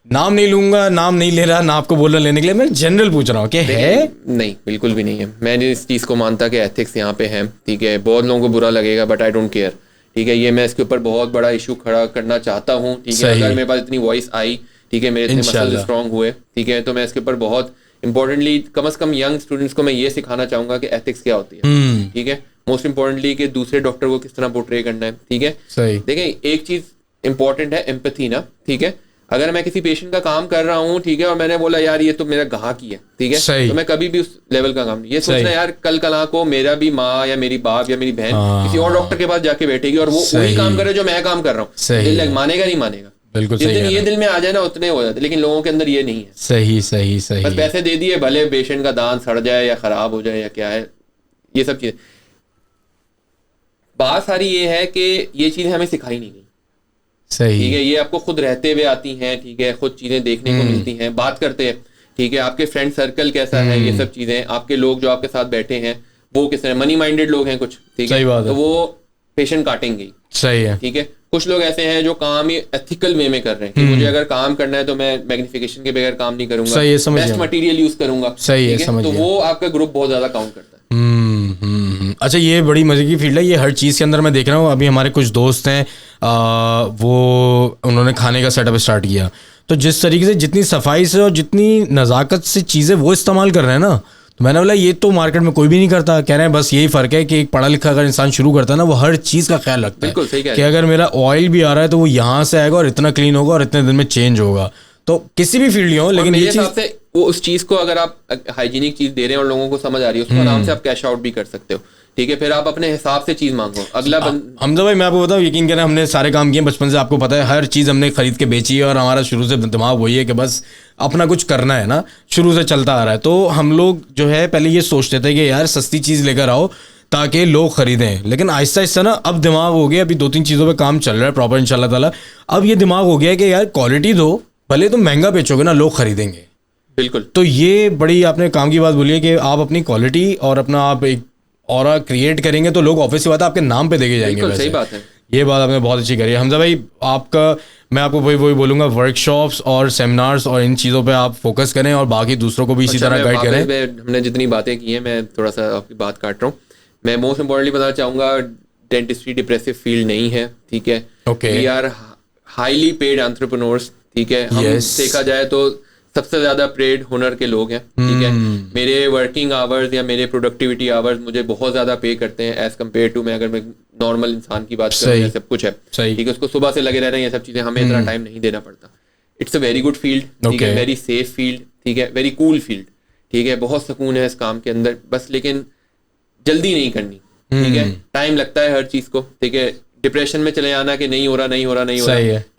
नाम नहीं लूंगा, नाम नहीं ले रहा ना आपको बोलना लेने के लिए, मैं जनरल पूछ रहा हूँ कि है? नहीं, बिल्कुल भी नहीं है। मैं इस चीज़ को मानता कि एथिक्स यहाँ पे है, ठीक है। बहुत लोगों को बुरा लगेगा बट आई डोंट केयर, ठीक है। ये मैं इसके ऊपर बहुत बड़ा इशू खड़ा करना चाहता हूँ, ठीक है। अगर मेरे पास इतनी वॉइस आई ठीक है, मेरे इतने मसल्स स्ट्रांग हुए, ठीक है। तो मैं इसके ऊपर बहुत इंपॉर्टेंटली कम से कम यंग स्टूडेंट्स को मैं ये सिखाना चाहूंगा कि एथिक्स क्या होती है, ठीक है। मोस्ट इंपॉर्टेंटली कि दूसरे डॉक्टर को किस तरह पोर्ट्रे करना है, ठीक है। सही। देखें एक चीज इंपॉर्टेंट है, एम्पैथी ना, ठीक है। अगर मैं किसी पेशेंट का काम कर रहा हूँ, ठीक है, और मैंने बोला यार ये तो मेरा गाहक ही है, ठीक है, तो मैं कभी भी उस लेवल का काम नहीं, ये सोचना यार कल कला को मेरा भी माँ या मेरी बाप या मेरी बहन किसी और डॉक्टर के पास जाके बैठेगी और वो वही काम करे जो मैं काम कर रहा हूँ, दिल मानेगा नहीं मानेगा। बिल्कुल जिस दिन ये दिल में आ जाए ना उतने हो जाते, लेकिन लोगों के अंदर ये नहीं है। सही सही सही। बस पैसे दे दिए, भले पेशेंट का दांत सड़ जाए या खराब हो जाए या क्या है, ये सब चीजें। बात सारी ये है कि ये चीजें हमें सिखाई नहीं गई, सही, ठीक है। ये आपको खुद रहते हुए आती हैं, ठीक है, खुद चीजें देखने को मिलती हैं, बात करते हैं, ठीक है। आपके फ्रेंड सर्कल कैसा है, ये सब चीजें, आपके लोग जो आपके साथ बैठे हैं वो किस तरह, मनी माइंडेड लोग हैं कुछ, ठीक है, तो वो पेशेंट काटेंगे, सही है, ठीक है। कुछ लोग ऐसे हैं जो काम ही एथिकल वे में कर रहे हैं कि मुझे अगर काम करना है तो मैं मैग्निफिकेशन के बगैर काम नहीं करूंगा, बेस्ट मटेरियल यूज करूंगा, सही है, तो वो आपका ग्रुप बहुत ज्यादा काउंट करता है। अच्छा, ये बड़ी मजे की फील्ड है ये, हर चीज़ के अंदर मैं देख रहा हूँ। अभी हमारे कुछ दोस्त हैं, वो उन्होंने खाने का सेटअप स्टार्ट किया, तो जिस तरीके से जितनी सफाई से और जितनी नज़ाकत से चीज़ें वो इस्तेमाल कर रहे हैं ना, तो मैंने बोला ये तो मार्केट में कोई भी नहीं करता। कह रहे हैं बस यही फ़र्क है कि एक पढ़ा लिखा अगर इंसान शुरू करता है ना, वो हर चीज़ का ख्याल रखता है कि अगर मेरा ऑयल भी आ रहा है तो वो यहाँ से आएगा और इतना क्लीन होगा और इतने दिन में चेंज होगा। तो किसी भी फील्ड हो, लेकिन ये चीज़ वो उस चीज़ को अगर आप हाइजीनिक चीज़ दे रहे हैं और लोगों को समझ आ रही है, उसको आराम से आप कैश आउट भी कर सकते हो, ठीक है। फिर आप अपने हिसाब से चीज़ मांगो। अगला हमजा भाई मैं आपको बताऊँ, यकीन करें हमने सारे काम किए बचपन से, आपको पता है हर चीज़ हमने खरीद के बेची है और हमारा शुरू से दिमाग वही है कि बस अपना कुछ करना है ना, शुरू से चलता आ रहा है। तो हम लोग जो है पहले ये सोचते थे कि यार सस्ती चीज़ लेकर आओ ताकि लोग खरीदें, लेकिन आहिस्ता आहिस्ता ना अब दिमाग हो गया, अभी 2-3 चीज़ों पे काम चल रहा है प्रॉपर इंशाल्लाह ताला। अब ये दिमाग हो गया है कि यार क्वालिटी दो, भले तुम महंगा बेचोगे ना लोग खरीदेंगे। बिल्कुल। तो ये बड़ी आपने काम की बात बोली है कि आप अपनी क्वालिटी और अपना आप एक ऑरा क्रिएट करेंगे तो लोग ऑब्वियसली बात है आपके नाम पे देखे जाएंगे। सही बात है, ये बात आपने बहुत अच्छी करी है हमजा भाई। आपका मैं आपको वही बोलूंगा, वर्कशॉप्स और सेमिनार्स और इन चीज़ों पे आप फोकस करें और बाकी दूसरों को भी इसी तरह गाइड करें। हमने जितनी बातें की हैं, मैं थोड़ा सा आपकी बात काट रहा हूँ। मैं मोस्ट इम्पोर्टेंटली बताना चाहूँगा, डेंटिस्ट्री डिप्रेसिव फील्ड नहीं है, ठीक है। We are highly paid entrepreneurs, ठीक है। हम देखा जाए तो सबसे ज्यादा पेड हुनर के लोग हैं, ठीक है। मेरे वर्किंग आवर्स या मेरे प्रोडक्टिविटी आवर्स मुझे बहुत ज्यादा पे करते हैं एज कम्पेयर टू मैं अगर मैं नॉर्मल इंसान की बात करूँ, सब कुछ है, ठीक है। उसको सुबह से लगे रह रहे हैं, ये सब चीजें हमें इतना टाइम नहीं देना पड़ता। It's a very good field, ठीक है, वेरी सेफ फील्ड, ठीक है, वेरी कूल फील्ड, ठीक है। बहुत सुकून है इस काम के अंदर, बस लेकिन जल्दी नहीं करनी, ठीक है। टाइम लगता है हर चीज को, ठीक है। डिप्रेशन में चले जाना कि नहीं हो रहा,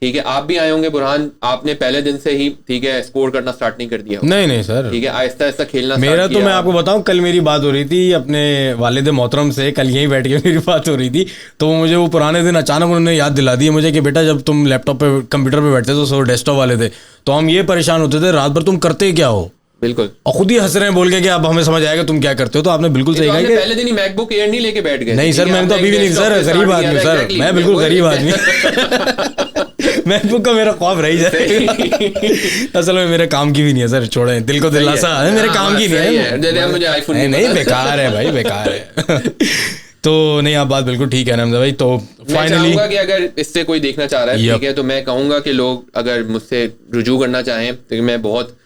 ठीक है। आप भी आए होंगे बुरहान, आपने पहले दिन से ही, ठीक है, स्कोर करना स्टार्ट नहीं कर दिया। नहीं सर, ठीक है, आहिस्ता आहिस्ता खेलना मेरा तो मैं आपको बताऊं, कल मेरी बात हो रही थी अपने वालिद मोहतरम से, कल यहीं बैठ के मेरी बात हो रही थी, तो मुझे वो पुराने दिन अचानक उन्होंने याद दिला दिए मुझे कि बेटा जब तुम लैपटॉप पे कंप्यूटर पे बैठते थे, डेस्कटॉप वाले थे, तो हम ये परेशान होते थे रात भर तुम करते क्या हो। बिल्कुल, और खुद ही हंस रहे हैं बोल के कि अब हमें समझ आएगा तुम क्या करते हो। तो आपने बिल्कुल सही कहा कि पहले दिन ही मैकबुक एयर नहीं लेके बैठ गए। नहीं सर, मैंने तो अभी भी नहीं सर, गरीब आदमी सर, मैं बिल्कुल गरीब आदमी। मैकबुक का मेरा ख्वाब रही जाए। असल में मेरे काम की भी नहीं है सर, छोड़े, दिल को दिलासा है, मेरे काम की नहीं है। मुझे आईफोन नहीं, बेकार है भाई, बेकार है। तो नहीं, आप बात बिल्कुल ठीक है हमजा भाई। तो फाइनली कि अगर इससे कोई देखना चाह रहा है, ठीक है, तो मैं कहूंगा कि लोग अगर मुझसे रुजू करना चाहें तो मैं बहुत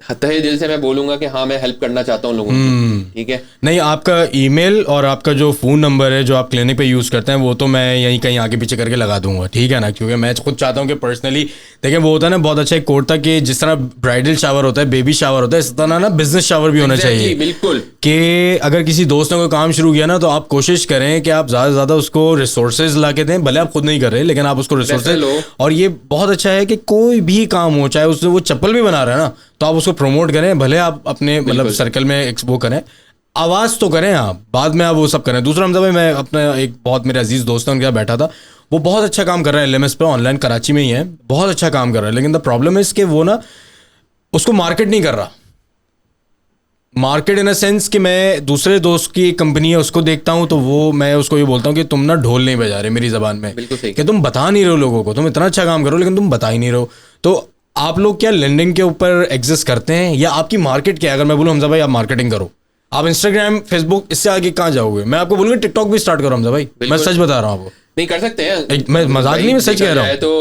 तहे दिल से मैं बोलूंगा कि हाँ मैं हेल्प करना चाहता हूँ लोगों की, ठीक है। नहीं, आपका ईमेल और आपका जो फ़ोन नंबर है जो आप क्लिनिक पे यूज़ करते हैं वो तो मैं यहीं कहीं आगे पीछे करके लगा दूंगा, ठीक है ना, क्योंकि मैं खुद चाहता हूँ कि पर्सनली देखें, वो होता है ना बहुत अच्छा एक कोट था कि जिस तरह ब्राइडल शावर होता है, बेबी शावर होता है, इस तरह ना बिजनेस शावर भी होना चाहिए। बिल्कुल, कि अगर किसी दोस्त ने कोई काम शुरू किया ना तो आप कोशिश करें कि आप ज़्यादा से ज़्यादा उसको रिसोर्सेज ला के दें, भले आप खुद नहीं कर रहे लेकिन आप उसको रिसोर्सेज लो। और ये बहुत अच्छा है कि कोई भी काम हो, चाहे उससे वो चप्पल भी बना रहा है ना, तो आप उसको प्रमोट करें, भले आप अपने मतलब सर्कल में वो करें, आवाज़ तो करें आप, बाद में आप वो सब करें। दूसरा हमजा भाई, मैं अपना एक बहुत मेरे अजीज़ दोस्त है उनके साथ बैठा था, वो बहुत अच्छा काम कर रहा है LMS पे, ऑनलाइन, कराची में ही है, बहुत अच्छा काम कर रहा है, लेकिन द प्रॉब्लम इज़ कि वो ना उसको मार्केट नहीं कर रहा। मार्केट इन अ सेंस कि मैं दूसरे दोस्त की कंपनी है उसको देखता हूँ तो वो मैं उसको ये बोलता हूँ कि तुम ना ढोल नहीं बजा रहे मेरी ज़बान में, कि तुम बता नहीं रहे हो लोगों को, तुम इतना अच्छा काम करो लेकिन तुम बता ही नहीं रहे हो। तो आप लोग क्या लेंडिंग के ऊपर एग्जिस्ट करते हैं या आपकी मार्केट क्या है? अगर मैं बोलूँ हमजा भाई आप मार्केटिंग करो, आप इंस्टाग्राम, फेसबुक, इससे आगे कहाँ जाओगे? मैं आपको बोलूँगा टिकटॉक भी स्टार्ट करो हमजा भाई, मैं सच बता रहा हूँ आपको। नहीं कर सकते हैं, मैं मजाक नहीं, मैं सच कह रहा हूँ। तो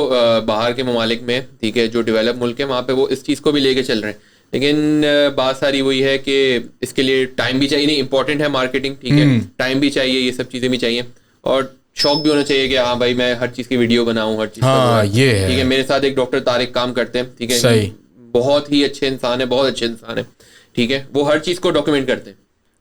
बाहर के ममालिक में, ठीक है, जो डेवलप मुल्क है वहाँ पे वो इस चीज़ को भी लेके चल रहे हैं, लेकिन बात सारी वही है कि इसके लिए टाइम भी चाहिए। नहीं, इंपॉर्टेंट है मार्केटिंग, ठीक है, टाइम भी चाहिए, ये सब चीज़ें भी चाहिए, और शौक भी होना चाहिए कि हाँ भाई मैं हर चीज़ की वीडियो बनाऊँ, हर चीज़। हाँ, ये है, ठीक है। मेरे साथ एक डॉक्टर तारिक काम करते हैं, ठीक है, सही, बहुत ही अच्छे इंसान है, बहुत अच्छे इंसान है, ठीक है, वो हर चीज़ को डॉक्यूमेंट करते हैं,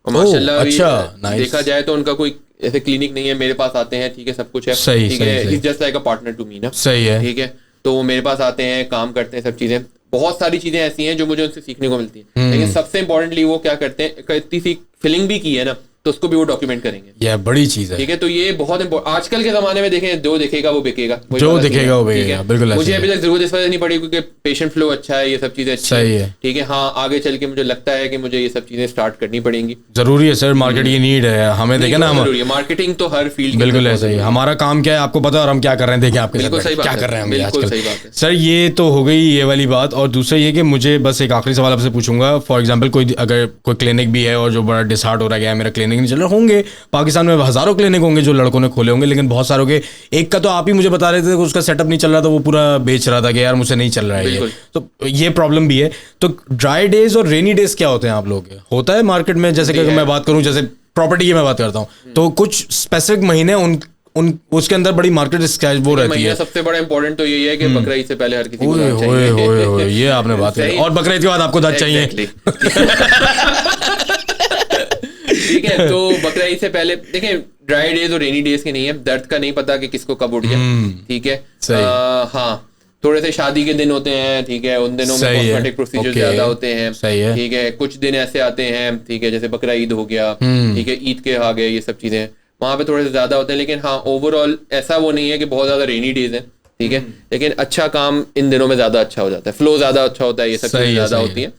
और माशाल्लाह अच्छा, देखा जाए तो उनका कोई ऐसे क्लिनिक नहीं है, मेरे पास आते हैं, ठीक है, सब कुछ है, सही, ठीक है, he just like a partner to me ना, सही है, ठीक है, तो वो मेरे पास आते हैं, काम करते हैं, सब चीजें, बहुत सारी चीजें ऐसी हैं जो मुझे उनसे सीखने को मिलती हैं, लेकिन सबसे इंपॉर्टेंटली वो क्या करते हैं, इतनी सी फिलिंग भी की है ना, तो उसको भी वो डॉक्यूमेंट करेंगे। यह बड़ी चीज है, ठीक है, तो ये बहुत इंपॉर्टेंट आजकल के जमाने में देखें, जो दिखेगा वो बिकेगा, जो दिखेगा वो बिकेगा, बिल्कुल। मुझे अभी तक जरूरत इस वजह नहीं पड़ी क्योंकि पेशेंट फ्लो अच्छा है, ये सब चीजें अच्छी सही है, ठीक है। हाँ, आगे चल के मुझे लगता है कि मुझे ये सब चीजें स्टार्ट करनी पड़ेंगी, जरूरी है सर, मार्केट की नीड है, हमें देखे ना, हम मार्केटिंग तो हर फील्ड, बिल्कुल ऐसा ही, हमारा काम क्या है आपको पता है, और हम क्या कर रहे हैं, देखिए आपके साथ क्या कर रहे हैं हम आजकल। सर ये तो हो गई ये वाली बात, और दूसरा ये कि मुझे बस एक आखिरी सवाल आपसे पूछूंगा, फॉर एग्जांपल कोई अगर कोई क्लिनिक भी है और जो बड़ा डिसहार्ट हो रहा है मेरा क्लिनिक नहीं चल रहा, होंगे पाकिस्तान में हजारों क्लिनिक होंगे जो लड़कों ने खोले होंगे, लेकिन बहुत सारों के, एक का तो आप ही मुझे बता रहे थे कि उसका सेटअप नहीं चल रहा था, वो पूरा बेच रहा था कि यार मुझसे नहीं चल रहा है ये, तो ये प्रॉब्लम भी है। तो ड्राई डेज और रेनी डेज क्या होते हैं आप लोग के, होता है मार्केट में, जैसे कि मैं बात करूं, जैसे प्रॉपर्टी की मैं बात करता हूं, तो कुछ स्पेसिफिक महीने उन उसके अंदर बड़ी मार्केट वो रहती है। सबसे बड़ा इंपॉर्टेंट तो यही है कि बकरा ईद से पहले हर किसी को दाद चाहिए। ये आपने बात कही, और बकरा ईद के बाद आपको दाद चाहिए, ठीक है। तो बकरा ईद से पहले देखें, ड्राई डेज और रेनी डेज के नहीं है, दर्द का नहीं पता कि किसको कब उठ गया, ठीक है। हाँ, थोड़े से शादी के दिन होते हैं, ठीक है, उन दिनों में कॉस्मेटिक प्रोसीजर ज्यादा होते हैं, ठीक है। कुछ दिन ऐसे आते हैं, ठीक है, जैसे बकरा ईद हो गया, ठीक है, ईद के आ गए, ये सब चीजें वहां पे थोड़े से ज्यादा होते हैं, लेकिन हाँ ओवरऑल ऐसा वो नहीं है कि बहुत ज्यादा रेनी डेज है, ठीक है, लेकिन अच्छा काम इन दिनों में ज्यादा अच्छा हो जाता है, फ्लो ज्यादा अच्छा होता है, ये सब चीजें ज्यादा होती है।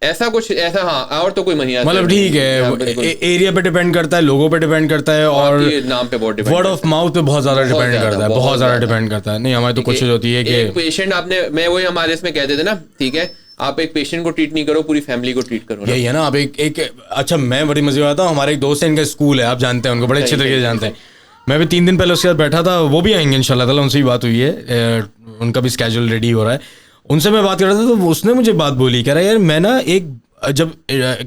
ऐसा कुछ ऐसा, हाँ, और तो कोई महीना मतलब ठीक है, एरिया पे डिपेंड करता है, लोगों पे डिपेंड करता है, और नाम पे बहुत डिपेंड, वर्ड ऑफ माउथ पे बहुत ज्यादा डिपेंड करता है, बहुत ज्यादा डिपेंड करता है। नहीं, हमारी तो कोशिश होती है कि पेशेंट आपने, मैं वही हमारे इसमें कहते थे ना, ठीक है, आप एक पेशेंट को ट्रीट नहीं करो, पूरी फैमिली को ट्रीट करो। यही है ना, आप एक अच्छा, मैं बड़ी मजे में आता हूँ, हमारे एक दोस्त है, इनका स्कूल है, आप जानते हैं उनको, बड़े अच्छे तरीके से जानते हैं। मैं भी 3 दिन पहले उसके साथ बैठा था, वो भी आएंगे इंशाल्लाह ताला, उनसे भी बात हुई है, उनका भी स्केड्यूल रेडी हो रहा है, उनसे मैं बात कर रहा था, तो उसने मुझे बात बोली, कह रहा है यार मैं ना एक जब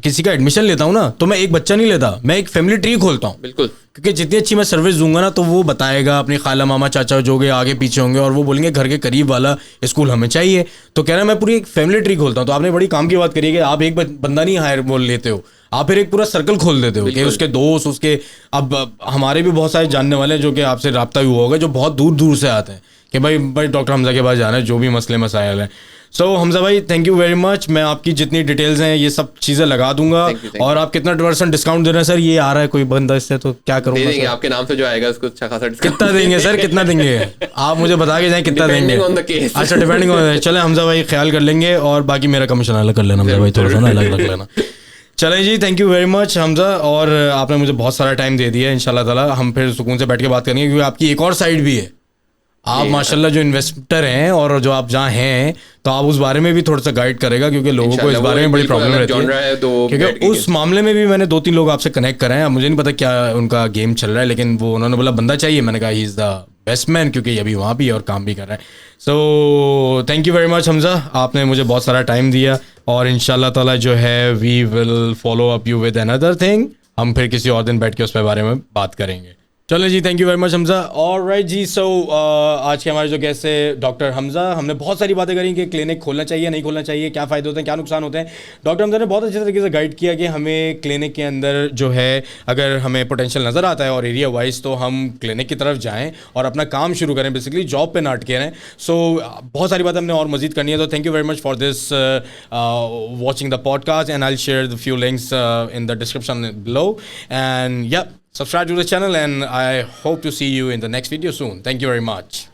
किसी का एडमिशन लेता हूँ ना, तो मैं एक बच्चा नहीं लेता, मैं एक फैमिली ट्री खोलता हूँ, बिल्कुल, क्योंकि जितनी अच्छी मैं सर्विस दूंगा ना, तो वो बताएगा अपनी खाला मामा चाचा जो के आगे पीछे होंगे, और वो बोलेंगे घर के करीब वाला स्कूल हमें चाहिए। तो कह रहा है मैं पूरी एक फैमिली ट्री खोलता हूँ। तो आपने बड़ी काम की बात करी है कि आप एक बंदा नहीं हायर बोल लेते हो, आप फिर एक पूरा सर्कल खोल देते हो कि उसके दोस्त, उसके, अब हमारे भी बहुत सारे जानने वाले हैं जो कि आपसे रब्ता हुआ होगा, जो बहुत दूर दूर से आते हैं कि भाई डॉक्टर हमजा के पास जाना है, जो भी मसले मसाइल हैं। सो हमजा भाई, थैंक यू वेरी मच, मैं आपकी जितनी डिटेल्स हैं ये सब चीज़ें लगा दूंगा। और आप कितना % डिस्काउंट दे रहे हैं सर? ये आ रहा है कोई बंदा इससे, तो क्या करूँगा? देंगे आपके नाम से जो आएगा उसको अच्छा खासा डिस्काउंट। कितना देंगे सर, कितना देंगे आप मुझे बता के जाएं, कितना देंगे? अच्छा, डिपेंडिंग ऑन, चले हमजा भाई ख्याल कर लेंगे, और बाकी मेरा कमीशन अलग कर लेना हमजा भाई, थोड़ा सा ना अलग रख लेना। चलें जी, thank you very much Hamza, और आपने मुझे बहुत सारा टाइम दे दिया है। इंशाल्लाह ताला हम फिर सुकून से बैठ के बात करेंगे, क्योंकि आपकी एक और साइड भी है, आप माशाल्लाह जो इन्वेस्टर हैं, और जो आप जहाँ हैं, तो आप उस बारे में भी थोड़ा सा गाइड करेगा, क्योंकि लोगों को इस बारे में बड़ी प्रॉब्लम रहती है, क्योंकि उस मामले में भी मैंने 2-3 लोग आपसे कनेक्ट कराए हैं। मुझे नहीं पता क्या उनका गेम चल रहा है, लेकिन वो उन्होंने बोला बंदा चाहिए, मैंने कहा he is the best man, क्योंकि अभी वहाँ भी है और काम भी कर रहा है। So thank you very much Hamza, आपने मुझे बहुत सारा टाइम दिया, और इंशाल्लाह ताला जो है we will follow up you with another thing, हम फिर किसी और दिन बैठ के उस पर बारे में बात करेंगे। चलो जी, thank you very much Hamza. Alright जी, सो आज के हमारे जो गेस्ट है डॉक्टर हमजा, हमने बहुत सारी बातें करी कि क्लिनिक खोलना चाहिए नहीं खोलना चाहिए, क्या फ़ायदे होते हैं, क्या नुकसान होते हैं। डॉक्टर हमजा ने बहुत अच्छे तरीके से गाइड किया कि हमें क्लिनिक के अंदर जो है, अगर हमें पोटेंशियल नज़र आता है और एरिया वाइज, तो हम क्लिनिक की तरफ जाएँ और अपना काम शुरू करें, बेसिकली जॉब पे ना अटके रहें। सो बहुत सारी बातें हमने और मज़ीद करनी है, तो thank you very much for this watching the podcast, and I will share the few links in the description below, and yeah, subscribe to the channel, and I hope to see you in the next video soon. Thank you very much.